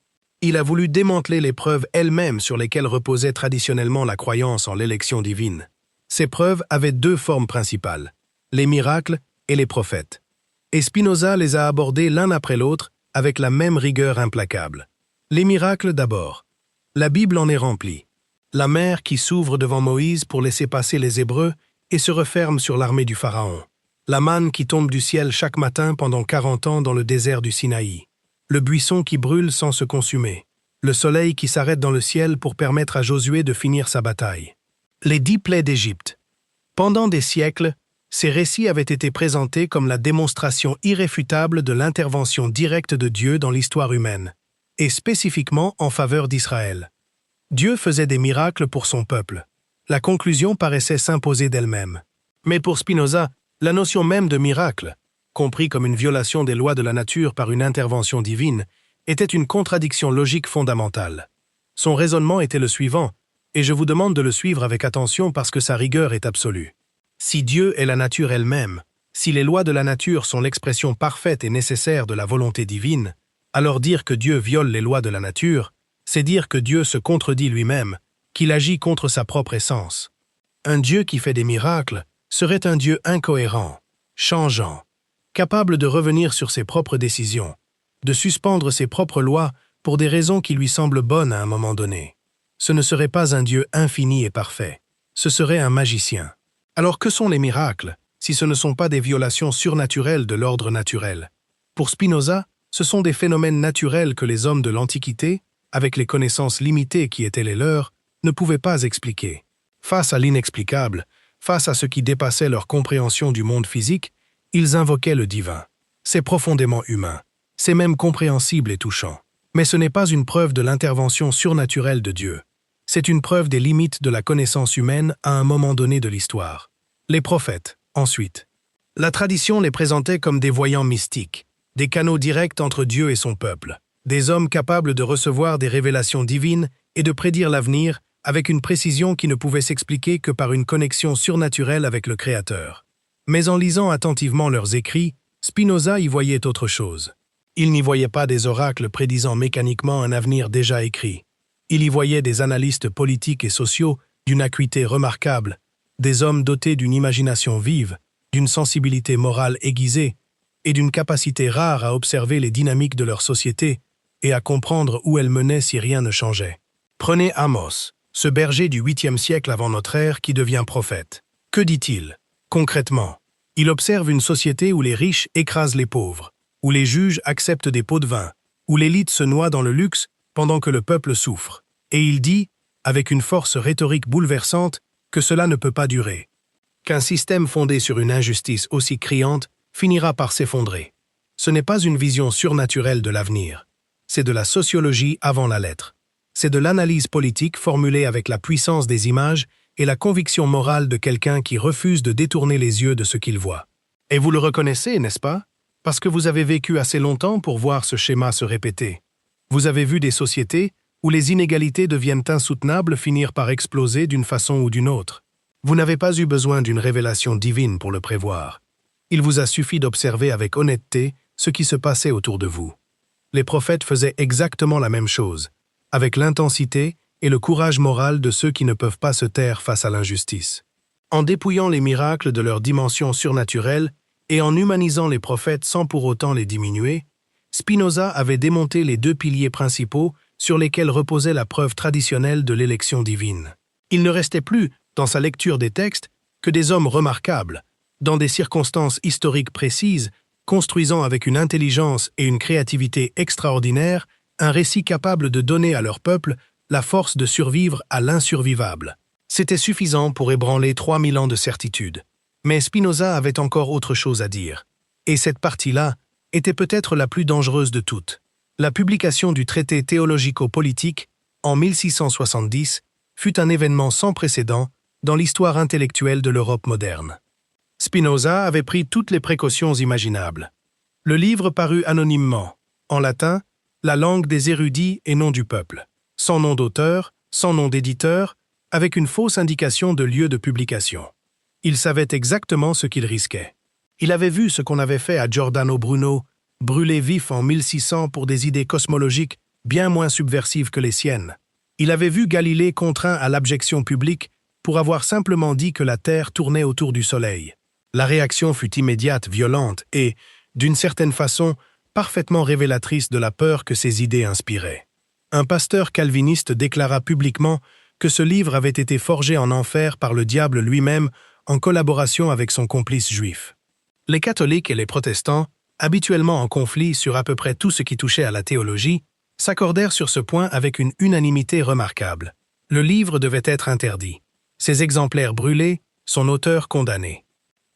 Il a voulu démanteler les preuves elles-mêmes sur lesquelles reposait traditionnellement la croyance en l'élection divine. Ces preuves avaient deux formes principales, les miracles et les prophètes. Et Spinoza les a abordés l'un après l'autre avec la même rigueur implacable. Les miracles d'abord. La Bible en est remplie. La mer qui s'ouvre devant Moïse pour laisser passer les Hébreux et se referme sur l'armée du Pharaon. La manne qui tombe du ciel chaque matin pendant 40 ans dans le désert du Sinaï. Le buisson qui brûle sans se consumer. Le soleil qui s'arrête dans le ciel pour permettre à Josué de finir sa bataille. Les 10 plaies d'Égypte. Pendant des siècles, ces récits avaient été présentés comme la démonstration irréfutable de l'intervention directe de Dieu dans l'histoire humaine, et spécifiquement en faveur d'Israël. Dieu faisait des miracles pour son peuple. La conclusion paraissait s'imposer d'elle-même. Mais pour Spinoza, la notion même de miracle, compris comme une violation des lois de la nature par une intervention divine, était une contradiction logique fondamentale. Son raisonnement était le suivant, et je vous demande de le suivre avec attention parce que sa rigueur est absolue. Si Dieu est la nature elle-même, si les lois de la nature sont l'expression parfaite et nécessaire de la volonté divine, alors dire que Dieu viole les lois de la nature, c'est dire que Dieu se contredit lui-même, qu'il agit contre sa propre essence. Un Dieu qui fait des miracles serait un Dieu incohérent, changeant, capable de revenir sur ses propres décisions, de suspendre ses propres lois pour des raisons qui lui semblent bonnes à un moment donné. Ce ne serait pas un Dieu infini et parfait, ce serait un magicien. Alors que sont les miracles, si ce ne sont pas des violations surnaturelles de l'ordre naturel? Pour Spinoza, ce sont des phénomènes naturels que les hommes de l'Antiquité, avec les connaissances limitées qui étaient les leurs, ne pouvaient pas expliquer. Face à l'inexplicable, face à ce qui dépassait leur compréhension du monde physique, ils invoquaient le divin. C'est profondément humain, c'est même compréhensible et touchant. Mais ce n'est pas une preuve de l'intervention surnaturelle de Dieu. C'est une preuve des limites de la connaissance humaine à un moment donné de l'histoire. Les prophètes, ensuite. La tradition les présentait comme des voyants mystiques, des canaux directs entre Dieu et son peuple, des hommes capables de recevoir des révélations divines et de prédire l'avenir avec une précision qui ne pouvait s'expliquer que par une connexion surnaturelle avec le Créateur. Mais en lisant attentivement leurs écrits, Spinoza y voyait autre chose. Il n'y voyait pas des oracles prédisant mécaniquement un avenir déjà écrit. Il y voyait des analystes politiques et sociaux d'une acuité remarquable, des hommes dotés d'une imagination vive, d'une sensibilité morale aiguisée et d'une capacité rare à observer les dynamiques de leur société et à comprendre où elles menaient si rien ne changeait. Prenez Amos, ce berger du 8e siècle avant notre ère qui devient prophète. Que dit-il? Concrètement, il observe une société où les riches écrasent les pauvres, où les juges acceptent des pots de vin, où l'élite se noie dans le luxe pendant que le peuple souffre. Et il dit, avec une force rhétorique bouleversante, que cela ne peut pas durer, qu'un système fondé sur une injustice aussi criante finira par s'effondrer. Ce n'est pas une vision surnaturelle de l'avenir, c'est de la sociologie avant la lettre. C'est de l'analyse politique formulée avec la puissance des images et la conviction morale de quelqu'un qui refuse de détourner les yeux de ce qu'il voit. Et vous le reconnaissez, n'est-ce pas? Parce que vous avez vécu assez longtemps pour voir ce schéma se répéter. Vous avez vu des sociétés où les inégalités deviennent insoutenables finir par exploser d'une façon ou d'une autre. Vous n'avez pas eu besoin d'une révélation divine pour le prévoir. Il vous a suffi d'observer avec honnêteté ce qui se passait autour de vous. Les prophètes faisaient exactement la même chose, avec l'intensité et le courage moral de ceux qui ne peuvent pas se taire face à l'injustice. En dépouillant les miracles de leur dimension surnaturelle et en humanisant les prophètes sans pour autant les diminuer, Spinoza avait démonté les deux piliers principaux sur lesquels reposait la preuve traditionnelle de l'élection divine. Il ne restait plus, dans sa lecture des textes, que des hommes remarquables, dans des circonstances historiques précises, construisant avec une intelligence et une créativité extraordinaires un récit capable de donner à leur peuple la force de survivre à l'insurvivable. C'était suffisant pour ébranler 3000 ans de certitude. Mais Spinoza avait encore autre chose à dire. Et cette partie-là était peut-être la plus dangereuse de toutes. La publication du traité théologico-politique, en 1670, fut un événement sans précédent dans l'histoire intellectuelle de l'Europe moderne. Spinoza avait pris toutes les précautions imaginables. Le livre parut anonymement, en latin, la langue des érudits et non du peuple, sans nom d'auteur, sans nom d'éditeur, avec une fausse indication de lieu de publication. Il savait exactement ce qu'il risquait. Il avait vu ce qu'on avait fait à Giordano Bruno, brûlé vif en 1600 pour des idées cosmologiques bien moins subversives que les siennes. Il avait vu Galilée contraint à l'abjection publique pour avoir simplement dit que la Terre tournait autour du Soleil. La réaction fut immédiate, violente et, d'une certaine façon, parfaitement révélatrice de la peur que ces idées inspiraient. Un pasteur calviniste déclara publiquement que ce livre avait été forgé en enfer par le diable lui-même en collaboration avec son complice juif. Les catholiques et les protestants, habituellement en conflit sur à peu près tout ce qui touchait à la théologie, s'accordèrent sur ce point avec une unanimité remarquable. Le livre devait être interdit. Ses exemplaires brûlés, son auteur condamné.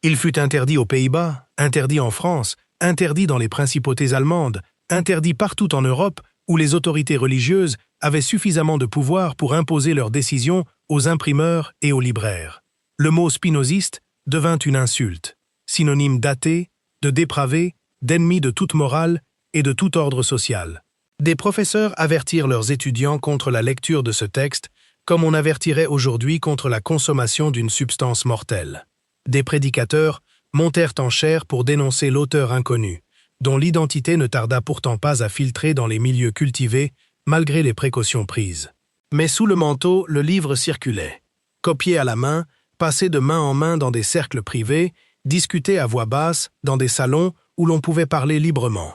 Il fut interdit aux Pays-Bas, interdit en France, interdit dans les principautés allemandes, interdit partout en Europe où les autorités religieuses avaient suffisamment de pouvoir pour imposer leurs décisions aux imprimeurs et aux libraires. Le mot spinoziste devint une insulte, synonyme d'athée, de dépravé, d'ennemi de toute morale et de tout ordre social. Des professeurs avertirent leurs étudiants contre la lecture de ce texte, comme on avertirait aujourd'hui contre la consommation d'une substance mortelle. Des prédicateurs montèrent en chaire pour dénoncer l'auteur inconnu, dont l'identité ne tarda pourtant pas à filtrer dans les milieux cultivés, malgré les précautions prises. Mais sous le manteau, le livre circulait. Copié à la main, passé de main en main dans des cercles privés, discuté à voix basse dans des salons où l'on pouvait parler librement.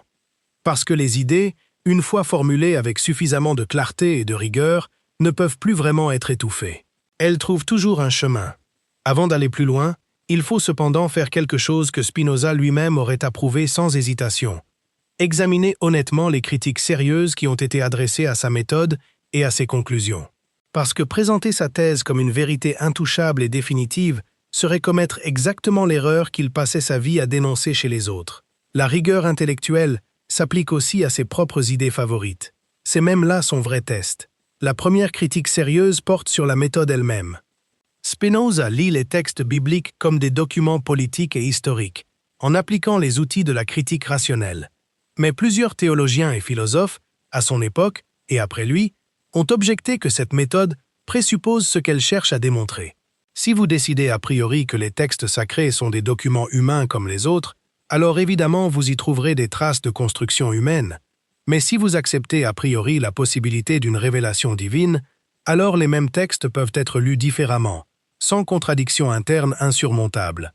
Parce que les idées, une fois formulées avec suffisamment de clarté et de rigueur, ne peuvent plus vraiment être étouffées. Elles trouvent toujours un chemin. Avant d'aller plus loin, il faut cependant faire quelque chose que Spinoza lui-même aurait approuvé sans hésitation. Examiner honnêtement les critiques sérieuses qui ont été adressées à sa méthode et à ses conclusions. Parce que présenter sa thèse comme une vérité intouchable et définitive serait commettre exactement l'erreur qu'il passait sa vie à dénoncer chez les autres. La rigueur intellectuelle s'applique aussi à ses propres idées favorites. C'est même là son vrai test. La première critique sérieuse porte sur la méthode elle-même. Spinoza lit les textes bibliques comme des documents politiques et historiques, en appliquant les outils de la critique rationnelle. Mais plusieurs théologiens et philosophes, à son époque et après lui, ont objecté que cette méthode présuppose ce qu'elle cherche à démontrer. Si vous décidez a priori que les textes sacrés sont des documents humains comme les autres, alors évidemment vous y trouverez des traces de construction humaine. Mais si vous acceptez a priori la possibilité d'une révélation divine, alors les mêmes textes peuvent être lus différemment, sans contradiction interne insurmontable.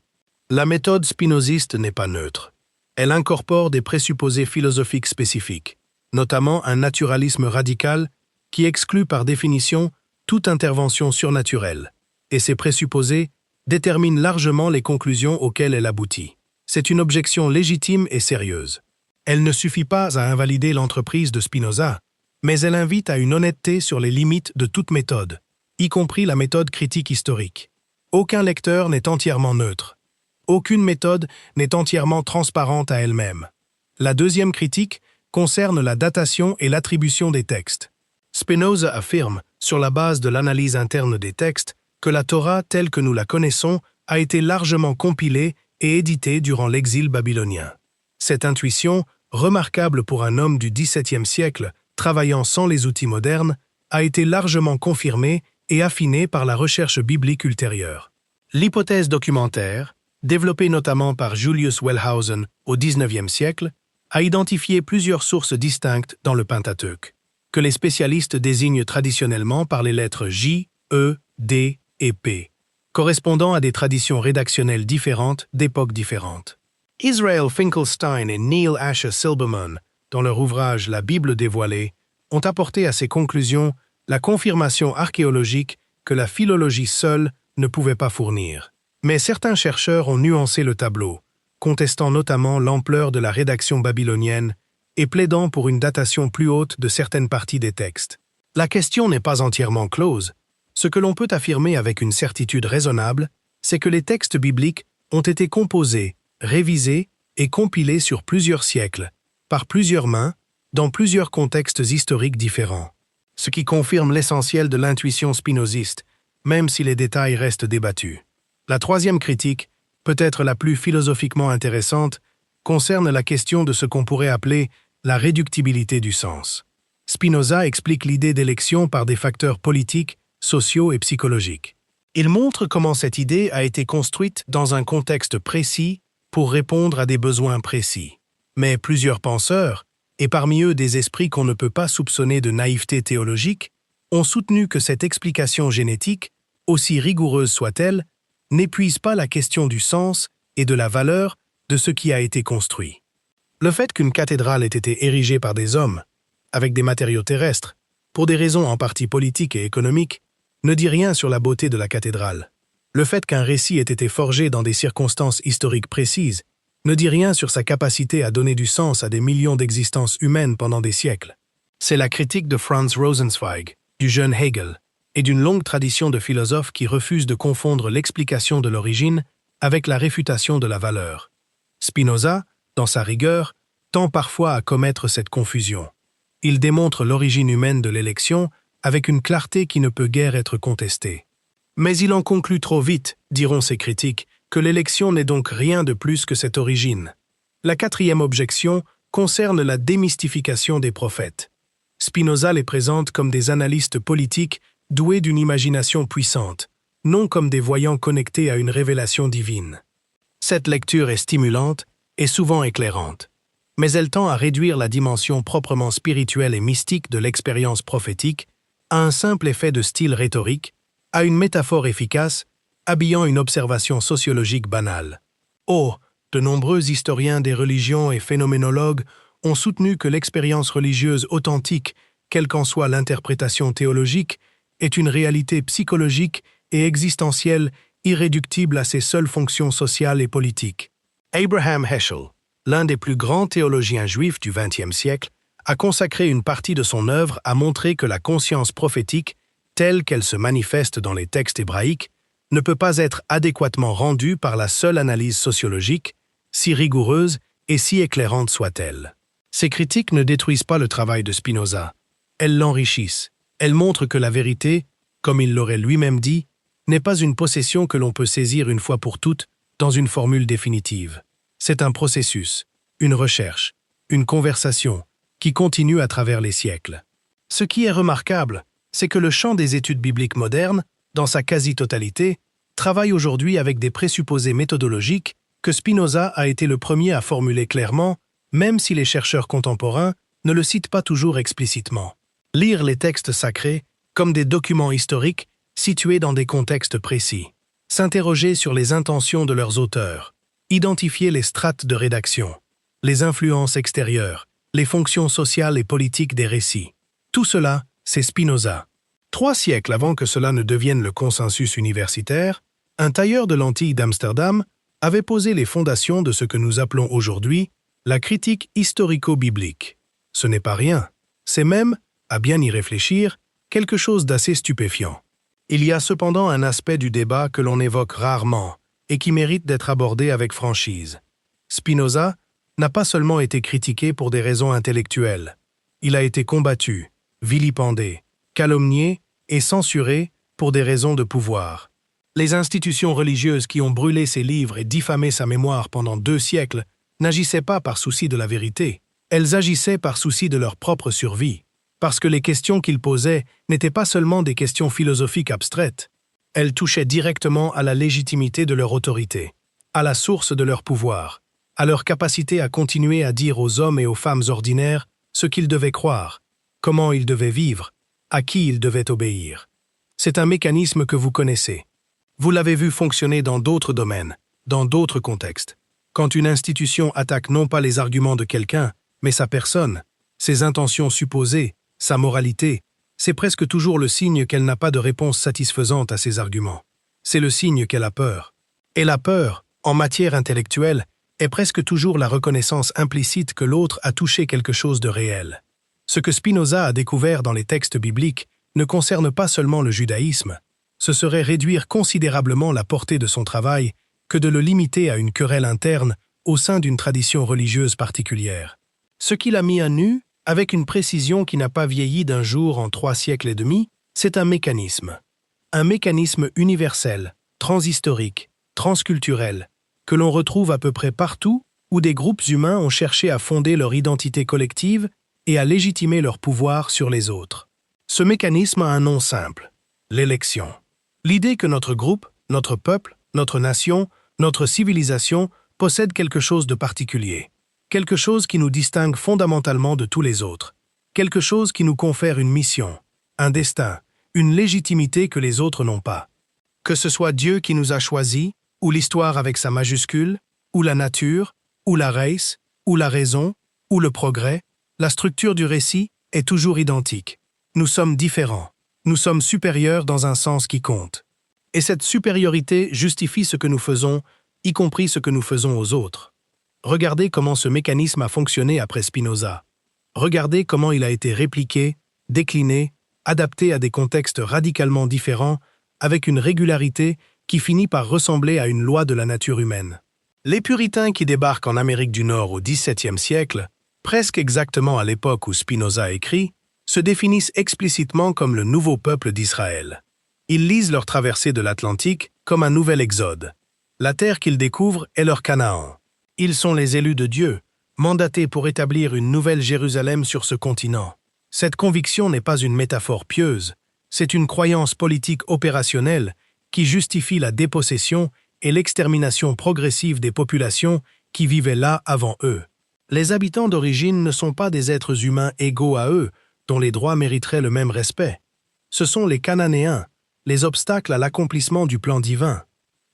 La méthode spinoziste n'est pas neutre. Elle incorpore des présupposés philosophiques spécifiques, notamment un naturalisme radical qui exclut par définition toute intervention surnaturelle, et ces présupposés déterminent largement les conclusions auxquelles elle aboutit. C'est une objection légitime et sérieuse. Elle ne suffit pas à invalider l'entreprise de Spinoza, mais elle invite à une honnêteté sur les limites de toute méthode, y compris la méthode critique historique. Aucun lecteur n'est entièrement neutre. Aucune méthode n'est entièrement transparente à elle-même. La deuxième critique concerne la datation et l'attribution des textes. Spinoza affirme, sur la base de l'analyse interne des textes, que la Torah telle que nous la connaissons a été largement compilée et éditée durant l'exil babylonien. Cette intuition, remarquable pour un homme du XVIIe siècle, travaillant sans les outils modernes, a été largement confirmée et affinée par la recherche biblique ultérieure. L'hypothèse documentaire, développée notamment par Julius Wellhausen au XIXe siècle, a identifié plusieurs sources distinctes dans le Pentateuque, que les spécialistes désignent traditionnellement par les lettres J, E, D et P, correspondant à des traditions rédactionnelles différentes d'époques différentes. Israel Finkelstein et Neil Asher Silberman, dans leur ouvrage La Bible dévoilée, ont apporté à ces conclusions la confirmation archéologique que la philologie seule ne pouvait pas fournir. Mais certains chercheurs ont nuancé le tableau, contestant notamment l'ampleur de la rédaction babylonienne et plaidant pour une datation plus haute de certaines parties des textes. La question n'est pas entièrement close. Ce que l'on peut affirmer avec une certitude raisonnable, c'est que les textes bibliques ont été composés, révisés et compilés sur plusieurs siècles, par plusieurs mains, dans plusieurs contextes historiques différents. Ce qui confirme l'essentiel de l'intuition spinoziste, même si les détails restent débattus. La troisième critique, peut-être la plus philosophiquement intéressante, concerne la question de ce qu'on pourrait appeler la réductibilité du sens. Spinoza explique l'idée d'élection par des facteurs politiques, sociaux et psychologiques. Il montre comment cette idée a été construite dans un contexte précis pour répondre à des besoins précis. Mais plusieurs penseurs, et parmi eux des esprits qu'on ne peut pas soupçonner de naïveté théologique, ont soutenu que cette explication génétique, aussi rigoureuse soit-elle, n'épuise pas la question du sens et de la valeur de ce qui a été construit. Le fait qu'une cathédrale ait été érigée par des hommes, avec des matériaux terrestres, pour des raisons en partie politiques et économiques, ne dit rien sur la beauté de la cathédrale. Le fait qu'un récit ait été forgé dans des circonstances historiques précises ne dit rien sur sa capacité à donner du sens à des millions d'existences humaines pendant des siècles. C'est la critique de Franz Rosenzweig, du jeune Hegel, et d'une longue tradition de philosophes qui refusent de confondre l'explication de l'origine avec la réfutation de la valeur. Spinoza, dans sa rigueur, tend parfois à commettre cette confusion. Il démontre l'origine humaine de l'élection avec une clarté qui ne peut guère être contestée. Mais il en conclut trop vite, diront ses critiques, que l'élection n'est donc rien de plus que cette origine. La quatrième objection concerne la démystification des prophètes. Spinoza les présente comme des analystes politiques doués d'une imagination puissante, non comme des voyants connectés à une révélation divine. Cette lecture est stimulante et souvent éclairante, mais elle tend à réduire la dimension proprement spirituelle et mystique de l'expérience prophétique à un simple effet de style rhétorique, à une métaphore efficace, habillant une observation sociologique banale. Oh, de nombreux historiens des religions et phénoménologues ont soutenu que l'expérience religieuse authentique, quelle qu'en soit l'interprétation théologique, est une réalité psychologique et existentielle irréductible à ses seules fonctions sociales et politiques. Abraham Heschel, l'un des plus grands théologiens juifs du XXe siècle, a consacré une partie de son œuvre à montrer que la conscience prophétique, telle qu'elle se manifeste dans les textes hébraïques, ne peut pas être adéquatement rendue par la seule analyse sociologique, si rigoureuse et si éclairante soit-elle. Ces critiques ne détruisent pas le travail de Spinoza. Elles l'enrichissent. Elles montrent que la vérité, comme il l'aurait lui-même dit, n'est pas une possession que l'on peut saisir une fois pour toutes dans une formule définitive. C'est un processus, une recherche, une conversation qui continue à travers les siècles. Ce qui est remarquable, c'est que le champ des études bibliques modernes, dans sa quasi-totalité, travaille aujourd'hui avec des présupposés méthodologiques que Spinoza a été le premier à formuler clairement, même si les chercheurs contemporains ne le citent pas toujours explicitement. Lire les textes sacrés comme des documents historiques situés dans des contextes précis. S'interroger sur les intentions de leurs auteurs. Identifier les strates de rédaction, les influences extérieures, les fonctions sociales et politiques des récits. Tout cela, c'est Spinoza. 3 siècles avant que cela ne devienne le consensus universitaire, un tailleur de lentilles d'Amsterdam avait posé les fondations de ce que nous appelons aujourd'hui la critique historico-biblique. Ce n'est pas rien, c'est même, à bien y réfléchir, quelque chose d'assez stupéfiant. Il y a cependant un aspect du débat que l'on évoque rarement et qui mérite d'être abordé avec franchise. Spinoza n'a pas seulement été critiqué pour des raisons intellectuelles. Il a été combattu, vilipendé, calomnié et censuré pour des raisons de pouvoir. Les institutions religieuses qui ont brûlé ses livres et diffamé sa mémoire pendant 2 siècles n'agissaient pas par souci de la vérité. Elles agissaient par souci de leur propre survie, parce que les questions qu'ils posaient n'étaient pas seulement des questions philosophiques abstraites. Elles touchaient directement à la légitimité de leur autorité, à la source de leur pouvoir, à leur capacité à continuer à dire aux hommes et aux femmes ordinaires ce qu'ils devaient croire, comment ils devaient vivre, à qui ils devaient obéir. C'est un mécanisme que vous connaissez. Vous l'avez vu fonctionner dans d'autres domaines, dans d'autres contextes. Quand une institution attaque non pas les arguments de quelqu'un, mais sa personne, ses intentions supposées, sa moralité, c'est presque toujours le signe qu'elle n'a pas de réponse satisfaisante à ses arguments. C'est le signe qu'elle a peur. Et la peur, en matière intellectuelle, est presque toujours la reconnaissance implicite que l'autre a touché quelque chose de réel. Ce que Spinoza a découvert dans les textes bibliques ne concerne pas seulement le judaïsme. Ce serait réduire considérablement la portée de son travail que de le limiter à une querelle interne au sein d'une tradition religieuse particulière. Ce qu'il a mis à nu, avec une précision qui n'a pas vieilli d'un jour en 3 siècles et demi, c'est un mécanisme. Un mécanisme universel, transhistorique, transculturel, que l'on retrouve à peu près partout où des groupes humains ont cherché à fonder leur identité collective et à légitimer leur pouvoir sur les autres. Ce mécanisme a un nom simple, l'élection. L'idée que notre groupe, notre peuple, notre nation, notre civilisation possède quelque chose de particulier, quelque chose qui nous distingue fondamentalement de tous les autres, quelque chose qui nous confère une mission, un destin, une légitimité que les autres n'ont pas. Que ce soit Dieu qui nous a choisis, ou l'histoire avec sa majuscule, ou la nature, ou la race, ou la raison, ou le progrès, la structure du récit est toujours identique. Nous sommes différents, nous sommes supérieurs dans un sens qui compte. Et cette supériorité justifie ce que nous faisons, y compris ce que nous faisons aux autres. Regardez comment ce mécanisme a fonctionné après Spinoza. Regardez comment il a été répliqué, décliné, adapté à des contextes radicalement différents, avec une régularité qui finit par ressembler à une loi de la nature humaine. Les puritains qui débarquent en Amérique du Nord au XVIIe siècle, presque exactement à l'époque où Spinoza écrit, se définissent explicitement comme le nouveau peuple d'Israël. Ils lisent leur traversée de l'Atlantique comme un nouvel exode. La terre qu'ils découvrent est leur Canaan. Ils sont les élus de Dieu, mandatés pour établir une nouvelle Jérusalem sur ce continent. Cette conviction n'est pas une métaphore pieuse, c'est une croyance politique opérationnelle qui justifie la dépossession et l'extermination progressive des populations qui vivaient là avant eux. Les habitants d'origine ne sont pas des êtres humains égaux à eux, dont les droits mériteraient le même respect. Ce sont les Cananéens, les obstacles à l'accomplissement du plan divin.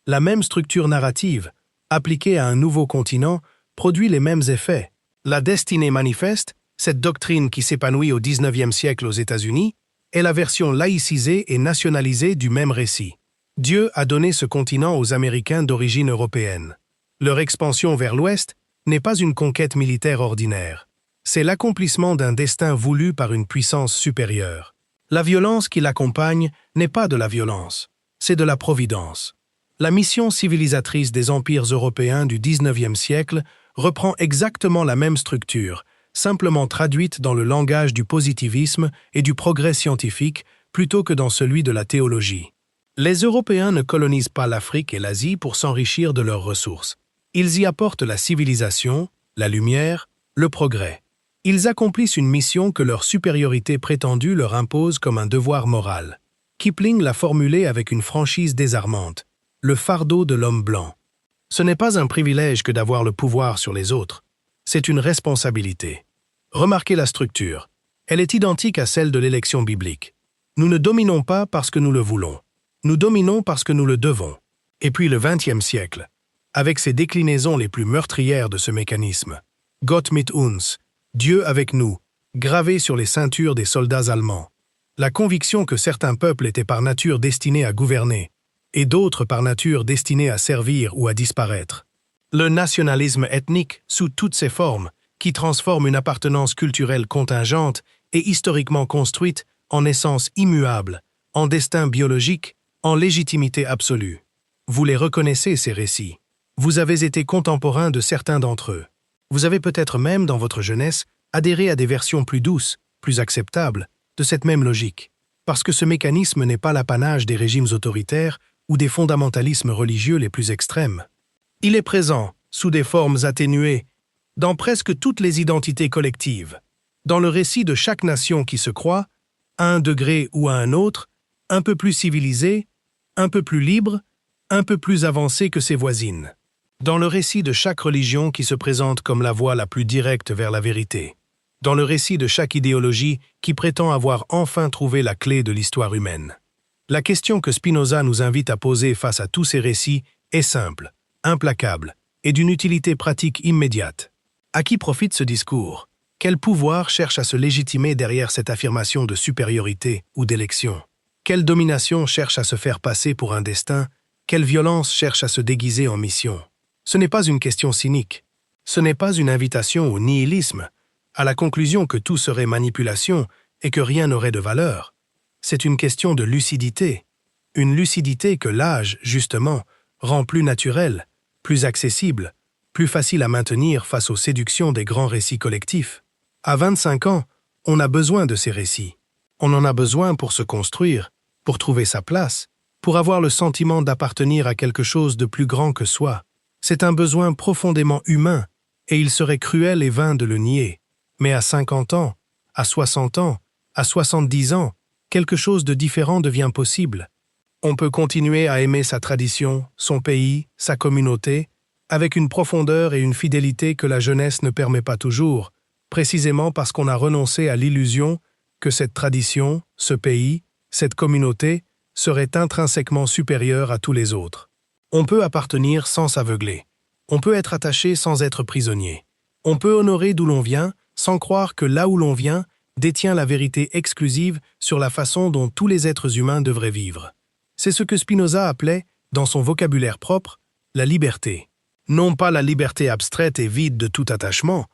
La même structure narrative, appliquée à un nouveau continent, produit les mêmes effets. La destinée manifeste, cette doctrine qui s'épanouit au XIXe siècle aux États-Unis, est la version laïcisée et nationalisée du même récit. Dieu a donné ce continent aux Américains d'origine européenne. Leur expansion vers l'Ouest n'est pas une conquête militaire ordinaire. C'est l'accomplissement d'un destin voulu par une puissance supérieure. La violence qui l'accompagne n'est pas de la violence, c'est de la providence. La mission civilisatrice des empires européens du XIXe siècle reprend exactement la même structure, simplement traduite dans le langage du positivisme et du progrès scientifique plutôt que dans celui de la théologie. Les Européens ne colonisent pas l'Afrique et l'Asie pour s'enrichir de leurs ressources. Ils y apportent la civilisation, la lumière, le progrès. Ils accomplissent une mission que leur supériorité prétendue leur impose comme un devoir moral. Kipling l'a formulé avec une franchise désarmante. Le fardeau de l'homme blanc. Ce n'est pas un privilège que d'avoir le pouvoir sur les autres, c'est une responsabilité. Remarquez la structure. Elle est identique à celle de l'élection biblique. Nous ne dominons pas parce que nous le voulons. Nous dominons parce que nous le devons. Et puis le XXe siècle, avec ses déclinaisons les plus meurtrières de ce mécanisme. Gott mit uns, Dieu avec nous, gravé sur les ceintures des soldats allemands. La conviction que certains peuples étaient par nature destinés à gouverner, et d'autres par nature destinés à servir ou à disparaître. Le nationalisme ethnique, sous toutes ses formes, qui transforme une appartenance culturelle contingente et historiquement construite en essence immuable, en destin biologique, en légitimité absolue. Vous les reconnaissez, ces récits. Vous avez été contemporain de certains d'entre eux. Vous avez peut-être même, dans votre jeunesse, adhéré à des versions plus douces, plus acceptables, de cette même logique. Parce que ce mécanisme n'est pas l'apanage des régimes autoritaires ou des fondamentalismes religieux les plus extrêmes. Il est présent, sous des formes atténuées, dans presque toutes les identités collectives, dans le récit de chaque nation qui se croit, à un degré ou à un autre, un peu plus civilisée, un peu plus libre, un peu plus avancée que ses voisines, dans le récit de chaque religion qui se présente comme la voie la plus directe vers la vérité, dans le récit de chaque idéologie qui prétend avoir enfin trouvé la clé de l'histoire humaine. La question que Spinoza nous invite à poser face à tous ces récits est simple, implacable et d'une utilité pratique immédiate. À qui profite ce discours? Quel pouvoir cherche à se légitimer derrière cette affirmation de supériorité ou d'élection? Quelle domination cherche à se faire passer pour un destin Quelle violence cherche à se déguiser en mission? Ce n'est pas une question cynique. Ce n'est pas une invitation au nihilisme, à la conclusion que tout serait manipulation et que rien n'aurait de valeur. C'est une question de lucidité. Une lucidité que l'âge, justement, rend plus naturelle, plus accessible, plus facile à maintenir face aux séductions des grands récits collectifs. À 25 ans, on a besoin de ces récits. On en a besoin pour se construire, pour trouver sa place, pour avoir le sentiment d'appartenir à quelque chose de plus grand que soi. C'est un besoin profondément humain, et il serait cruel et vain de le nier. Mais à 50 ans, à 60 ans, à 70 ans, quelque chose de différent devient possible. On peut continuer à aimer sa tradition, son pays, sa communauté, avec une profondeur et une fidélité que la jeunesse ne permet pas toujours, précisément parce qu'on a renoncé à l'illusion que cette tradition, ce pays, cette communauté serait intrinsèquement supérieure à tous les autres. On peut appartenir sans s'aveugler. On peut être attaché sans être prisonnier. On peut honorer d'où l'on vient sans croire que là où l'on vient détient la vérité exclusive sur la façon dont tous les êtres humains devraient vivre. C'est ce que Spinoza appelait, dans son vocabulaire propre, la liberté. Non pas la liberté abstraite et vide de tout attachement,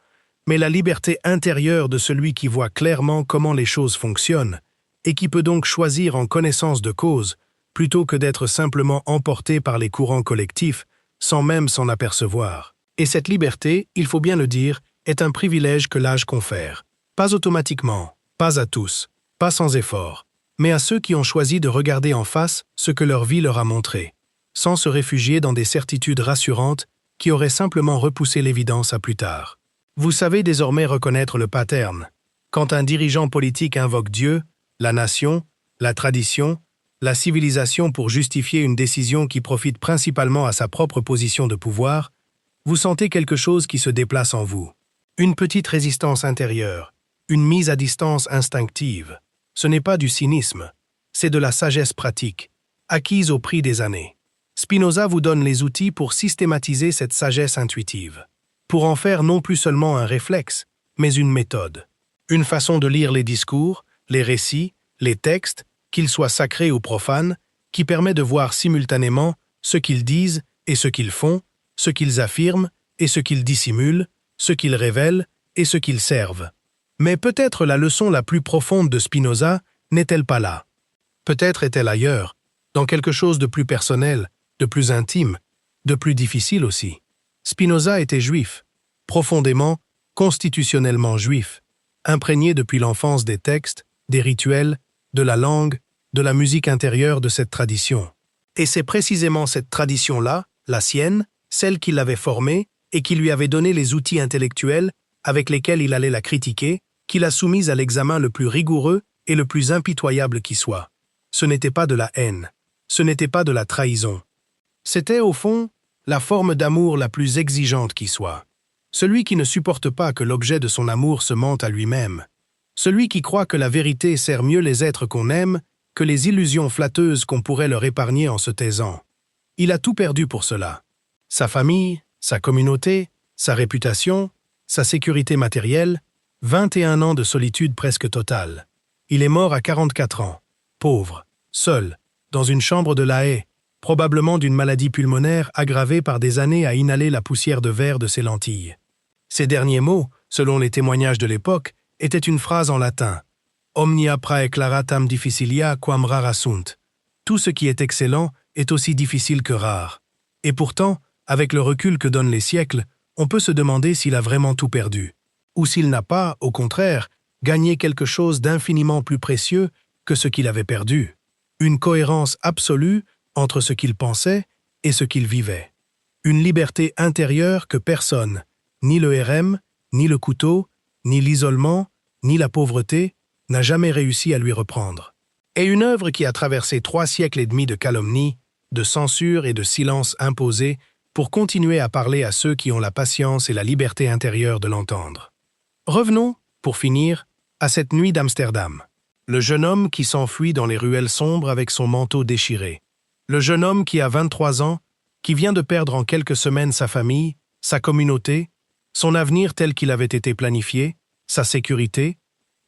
mais la liberté intérieure de celui qui voit clairement comment les choses fonctionnent et qui peut donc choisir en connaissance de cause, plutôt que d'être simplement emporté par les courants collectifs, sans même s'en apercevoir. Et cette liberté, il faut bien le dire, est un privilège que l'âge confère. Pas automatiquement, pas à tous, pas sans effort, mais à ceux qui ont choisi de regarder en face ce que leur vie leur a montré, sans se réfugier dans des certitudes rassurantes qui auraient simplement repoussé l'évidence à plus tard. Vous savez désormais reconnaître le pattern. Quand un dirigeant politique invoque Dieu, la nation, la tradition, la civilisation pour justifier une décision qui profite principalement à sa propre position de pouvoir, vous sentez quelque chose qui se déplace en vous. Une petite résistance intérieure, une mise à distance instinctive. Ce n'est pas du cynisme, c'est de la sagesse pratique, acquise au prix des années. Spinoza vous donne les outils pour systématiser cette sagesse intuitive, pour en faire non plus seulement un réflexe, mais une méthode. Une façon de lire les discours, les récits, les textes, qu'ils soient sacrés ou profanes, qui permet de voir simultanément ce qu'ils disent et ce qu'ils font, ce qu'ils affirment et ce qu'ils dissimulent, ce qu'ils révèlent et ce qu'ils servent. Mais peut-être la leçon la plus profonde de Spinoza n'est-elle pas là. Peut-être est-elle ailleurs, dans quelque chose de plus personnel, de plus intime, de plus difficile aussi. Spinoza était juif, profondément, constitutionnellement juif, imprégné depuis l'enfance des textes, des rituels, de la langue, de la musique intérieure de cette tradition. Et c'est précisément cette tradition-là, la sienne, celle qui l'avait formée et qui lui avait donné les outils intellectuels avec lesquels il allait la critiquer, qui l'a soumise à l'examen le plus rigoureux et le plus impitoyable qui soit. Ce n'était pas de la haine, ce n'était pas de la trahison. C'était, au fond, la forme d'amour la plus exigeante qui soit. Celui qui ne supporte pas que l'objet de son amour se mente à lui-même. Celui qui croit que la vérité sert mieux les êtres qu'on aime que les illusions flatteuses qu'on pourrait leur épargner en se taisant. Il a tout perdu pour cela. Sa famille, sa communauté, sa réputation, sa sécurité matérielle, 21 ans de solitude presque totale. Il est mort à 44 ans, pauvre, seul, dans une chambre de La Haye, probablement d'une maladie pulmonaire aggravée par des années à inhaler la poussière de verre de ses lentilles. Ses derniers mots, selon les témoignages de l'époque, étaient une phrase en latin « Omnia praeclaratam difficilia quam rara sunt ». Tout ce qui est excellent est aussi difficile que rare. Et pourtant, avec le recul que donnent les siècles, on peut se demander s'il a vraiment tout perdu, ou s'il n'a pas, au contraire, gagné quelque chose d'infiniment plus précieux que ce qu'il avait perdu. Une cohérence absolue entre ce qu'il pensait et ce qu'il vivait. Une liberté intérieure que personne, ni le RM, ni le couteau, ni l'isolement, ni la pauvreté, n'a jamais réussi à lui reprendre. Et une œuvre qui a traversé 3 siècles et demi de calomnie, de censure et de silence imposé pour continuer à parler à ceux qui ont la patience et la liberté intérieure de l'entendre. Revenons, pour finir, à cette nuit d'Amsterdam. Le jeune homme qui s'enfuit dans les ruelles sombres avec son manteau déchiré. Le jeune homme qui a 23 ans, qui vient de perdre en quelques semaines sa famille, sa communauté, son avenir tel qu'il avait été planifié, sa sécurité,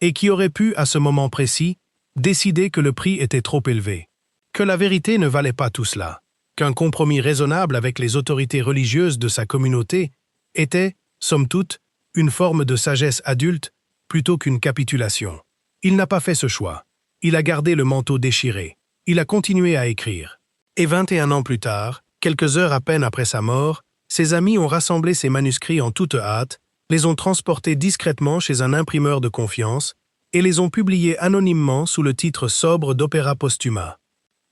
et qui aurait pu, à ce moment précis, décider que le prix était trop élevé, que la vérité ne valait pas tout cela. qu'un compromis raisonnable avec les autorités religieuses de sa communauté était, somme toute, une forme de sagesse adulte plutôt qu'une capitulation. Il n'a pas fait ce choix. Il a gardé le manteau déchiré. Il a continué à écrire. Et 21 ans plus tard, quelques heures à peine après sa mort, ses amis ont rassemblé ses manuscrits en toute hâte, les ont transportés discrètement chez un imprimeur de confiance et les ont publiés anonymement sous le titre sobre d'Opera Postuma.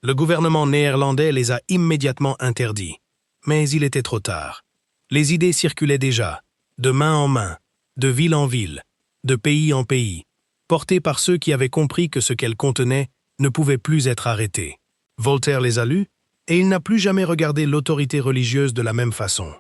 Le gouvernement néerlandais les a immédiatement interdits. Mais il était trop tard. Les idées circulaient déjà, de main en main, de ville en ville, de pays en pays, portées par ceux qui avaient compris que ce qu'elles contenaient ne pouvait plus être arrêté. Voltaire les a lues, et il n'a plus jamais regardé l'autorité religieuse de la même façon.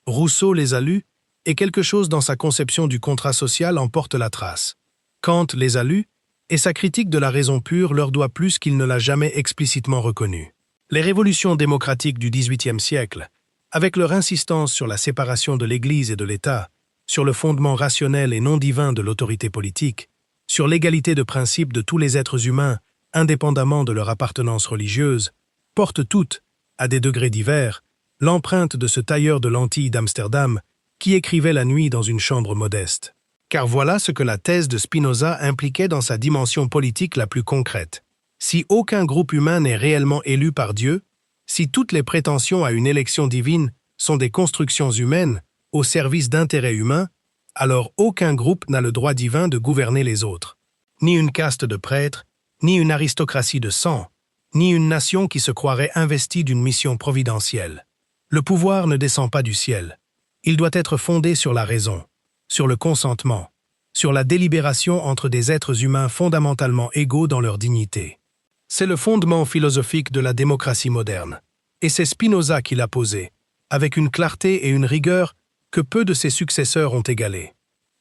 Rousseau les a lus, et quelque chose dans sa conception du contrat social en porte la trace. Kant les a lus, et sa critique de la raison pure leur doit plus qu'il ne l'a jamais explicitement reconnue. Les révolutions démocratiques du XVIIIe siècle, avec leur insistance sur la séparation de l'Église et de l'État, sur le fondement rationnel et non divin de l'autorité politique, sur l'égalité de principe de tous les êtres humains, indépendamment de leur appartenance religieuse, portent toutes, à des degrés divers, l'empreinte de ce tailleur de lentilles d'Amsterdam qui écrivait la nuit dans une chambre modeste. Car voilà ce que la thèse de Spinoza impliquait dans sa dimension politique la plus concrète. Si aucun groupe humain n'est réellement élu par Dieu, si toutes les prétentions à une élection divine sont des constructions humaines au service d'intérêts humains, alors aucun groupe n'a le droit divin de gouverner les autres. Ni une caste de prêtres, ni une aristocratie de sang, ni une nation qui se croirait investie d'une mission providentielle. Le pouvoir ne descend pas du ciel. Il doit être fondé sur la raison, sur le consentement, sur la délibération entre des êtres humains fondamentalement égaux dans leur dignité. C'est le fondement philosophique de la démocratie moderne, et c'est Spinoza qui l'a posé, avec une clarté et une rigueur que peu de ses successeurs ont égalées.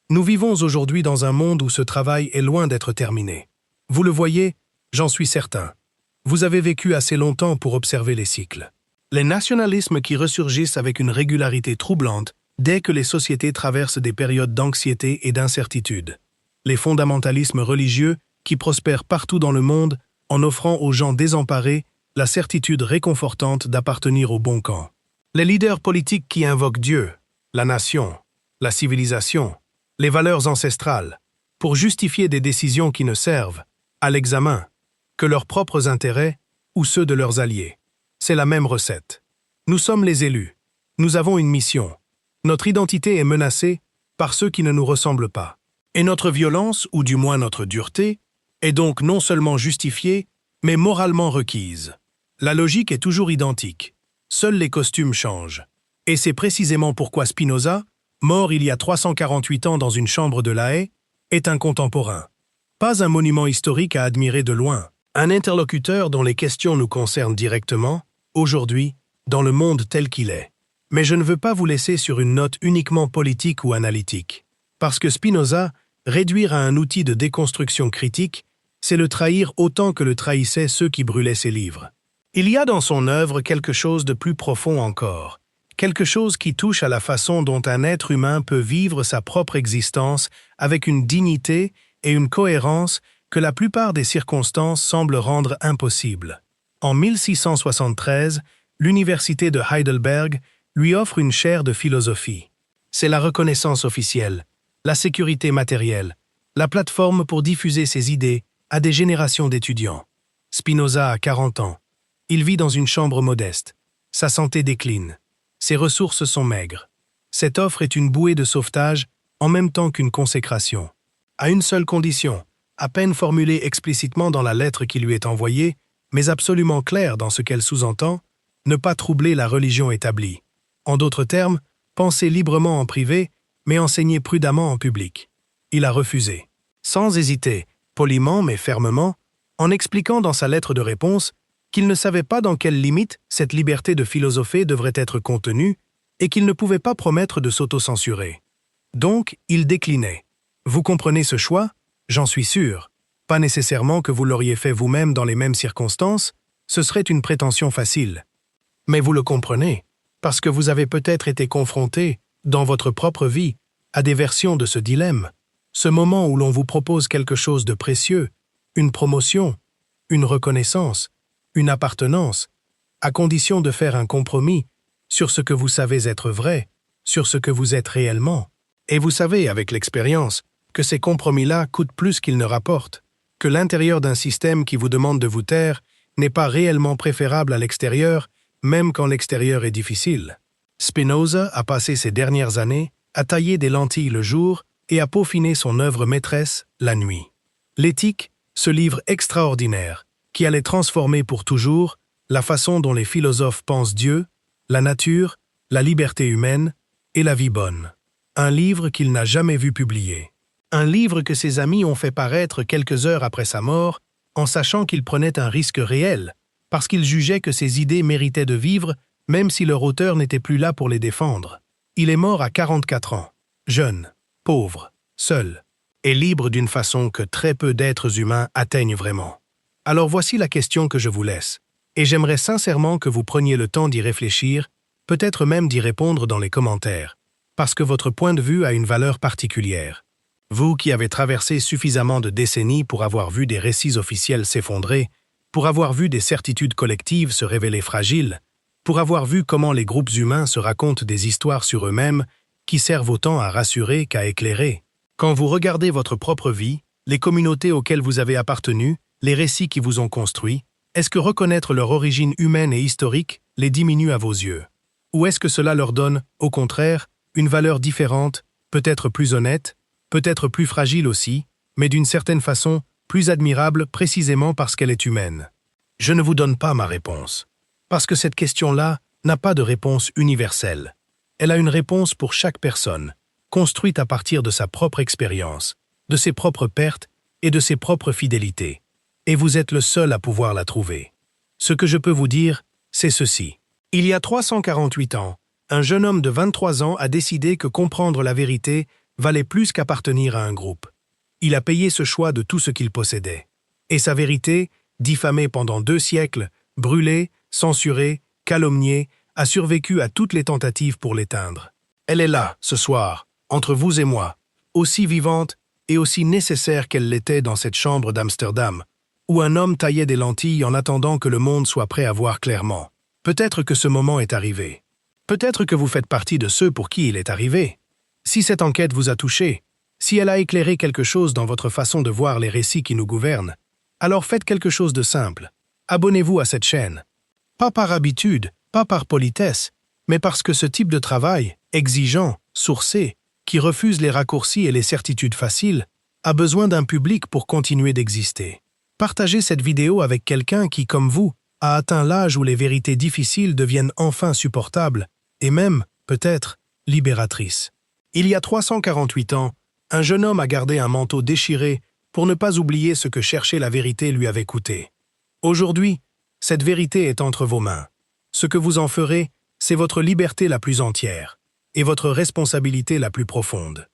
Nous vivons aujourd'hui dans un monde où ce travail est loin d'être terminé. Vous le voyez, j'en suis certain. Vous avez vécu assez longtemps pour observer les cycles. Les nationalismes qui ressurgissent avec une régularité troublante dès que les sociétés traversent des périodes d'anxiété et d'incertitude. Les fondamentalismes religieux qui prospèrent partout dans le monde en offrant aux gens désemparés la certitude réconfortante d'appartenir au bon camp. Les leaders politiques qui invoquent Dieu, la nation, la civilisation, les valeurs ancestrales, pour justifier des décisions qui ne servent, à l'examen, que leurs propres intérêts ou ceux de leurs alliés. C'est la même recette. Nous sommes les élus. Nous avons une mission. Notre identité est menacée par ceux qui ne nous ressemblent pas. Et notre violence, ou du moins notre dureté, est donc non seulement justifiée, mais moralement requise. La logique est toujours identique. Seuls les costumes changent. Et c'est précisément pourquoi Spinoza, mort il y a 348 ans dans une chambre de La Haye, est un contemporain. Pas un monument historique à admirer de loin, un interlocuteur dont les questions nous concernent directement, aujourd'hui, dans le monde tel qu'il est. Mais je ne veux pas vous laisser sur une note uniquement politique ou analytique. Parce que Spinoza, réduire à un outil de déconstruction critique, c'est le trahir autant que le trahissaient ceux qui brûlaient ses livres. Il y a dans son œuvre quelque chose de plus profond encore, quelque chose qui touche à la façon dont un être humain peut vivre sa propre existence avec une dignité et une cohérence que la plupart des circonstances semblent rendre impossibles. En 1673, l'université de Heidelberg lui offre une chaire de philosophie. C'est la reconnaissance officielle, la sécurité matérielle, la plateforme pour diffuser ses idées à des générations d'étudiants. Spinoza a 40 ans. Il vit dans une chambre modeste. Sa santé décline. Ses ressources sont maigres. Cette offre est une bouée de sauvetage en même temps qu'une consécration. À une seule condition, à peine formulée explicitement dans la lettre qui lui est envoyée, mais absolument claire dans ce qu'elle sous-entend, ne pas troubler la religion établie. En d'autres termes, penser librement en privé, mais enseigner prudemment en public. Il a refusé. Sans hésiter, poliment mais fermement, en expliquant dans sa lettre de réponse qu'il ne savait pas dans quelles limites cette liberté de philosopher devrait être contenue et qu'il ne pouvait pas promettre de s'autocensurer. Donc, il déclinait. Vous comprenez ce choix? J'en suis sûr. Pas nécessairement que vous l'auriez fait vous-même dans les mêmes circonstances, ce serait une prétention facile. Mais vous le comprenez, parce que vous avez peut-être été confronté, dans votre propre vie, à des versions de ce dilemme. Ce moment où l'on vous propose quelque chose de précieux, une promotion, une reconnaissance, une appartenance, à condition de faire un compromis sur ce que vous savez être vrai, sur ce que vous êtes réellement. Et vous savez, avec l'expérience, que ces compromis-là coûtent plus qu'ils ne rapportent, que l'intérieur d'un système qui vous demande de vous taire n'est pas réellement préférable à l'extérieur, même quand l'extérieur est difficile. Spinoza a passé ses dernières années à tailler des lentilles le jour et à peaufiner son œuvre maîtresse la nuit. L'éthique, ce livre extraordinaire, qui allait transformer pour toujours la façon dont les philosophes pensent Dieu, la nature, la liberté humaine et la vie bonne. Un livre qu'il n'a jamais vu publier. Un livre que ses amis ont fait paraître quelques heures après sa mort, en sachant qu'il prenait un risque réel, parce qu'ils jugeaient que ses idées méritaient de vivre, même si leur auteur n'était plus là pour les défendre. Il est mort à 44 ans, jeune, pauvre, seul, et libre d'une façon que très peu d'êtres humains atteignent vraiment. Alors voici la question que je vous laisse, et j'aimerais sincèrement que vous preniez le temps d'y réfléchir, peut-être même d'y répondre dans les commentaires, parce que votre point de vue a une valeur particulière. Vous qui avez traversé suffisamment de décennies pour avoir vu des récits officiels s'effondrer, pour avoir vu des certitudes collectives se révéler fragiles, pour avoir vu comment les groupes humains se racontent des histoires sur eux-mêmes qui servent autant à rassurer qu'à éclairer. Quand vous regardez votre propre vie, les communautés auxquelles vous avez appartenu, les récits qui vous ont construit, est-ce que reconnaître leur origine humaine et historique les diminue à vos yeux? Ou est-ce que cela leur donne, au contraire, une valeur différente, peut-être plus honnête, peut-être plus fragile aussi, mais d'une certaine façon plus admirable précisément parce qu'elle est humaine? Je ne vous donne pas ma réponse, parce que cette question-là n'a pas de réponse universelle. Elle a une réponse pour chaque personne, construite à partir de sa propre expérience, de ses propres pertes et de ses propres fidélités. Et vous êtes le seul à pouvoir la trouver. Ce que je peux vous dire, c'est ceci. Il y a 348 ans, un jeune homme de 23 ans a décidé que comprendre la vérité valait plus qu'appartenir à un groupe. Il a payé ce choix de tout ce qu'il possédait. Et sa vérité, diffamée pendant 2 siècles, brûlée, censurée, calomniée, a survécu à toutes les tentatives pour l'éteindre. Elle est là, ce soir, entre vous et moi, aussi vivante et aussi nécessaire qu'elle l'était dans cette chambre d'Amsterdam, où un homme taillait des lentilles en attendant que le monde soit prêt à voir clairement. Peut-être que ce moment est arrivé. Peut-être que vous faites partie de ceux pour qui il est arrivé. Si cette enquête vous a touché, si elle a éclairé quelque chose dans votre façon de voir les récits qui nous gouvernent, alors faites quelque chose de simple. Abonnez-vous à cette chaîne. Pas par habitude, pas par politesse, mais parce que ce type de travail, exigeant, sourcé, qui refuse les raccourcis et les certitudes faciles, a besoin d'un public pour continuer d'exister. Partagez cette vidéo avec quelqu'un qui, comme vous, a atteint l'âge où les vérités difficiles deviennent enfin supportables et même, peut-être, libératrices. Il y a 348 ans, un jeune homme a gardé un manteau déchiré pour ne pas oublier ce que chercher la vérité lui avait coûté. Aujourd'hui, cette vérité est entre vos mains. Ce que vous en ferez, c'est votre liberté la plus entière et votre responsabilité la plus profonde.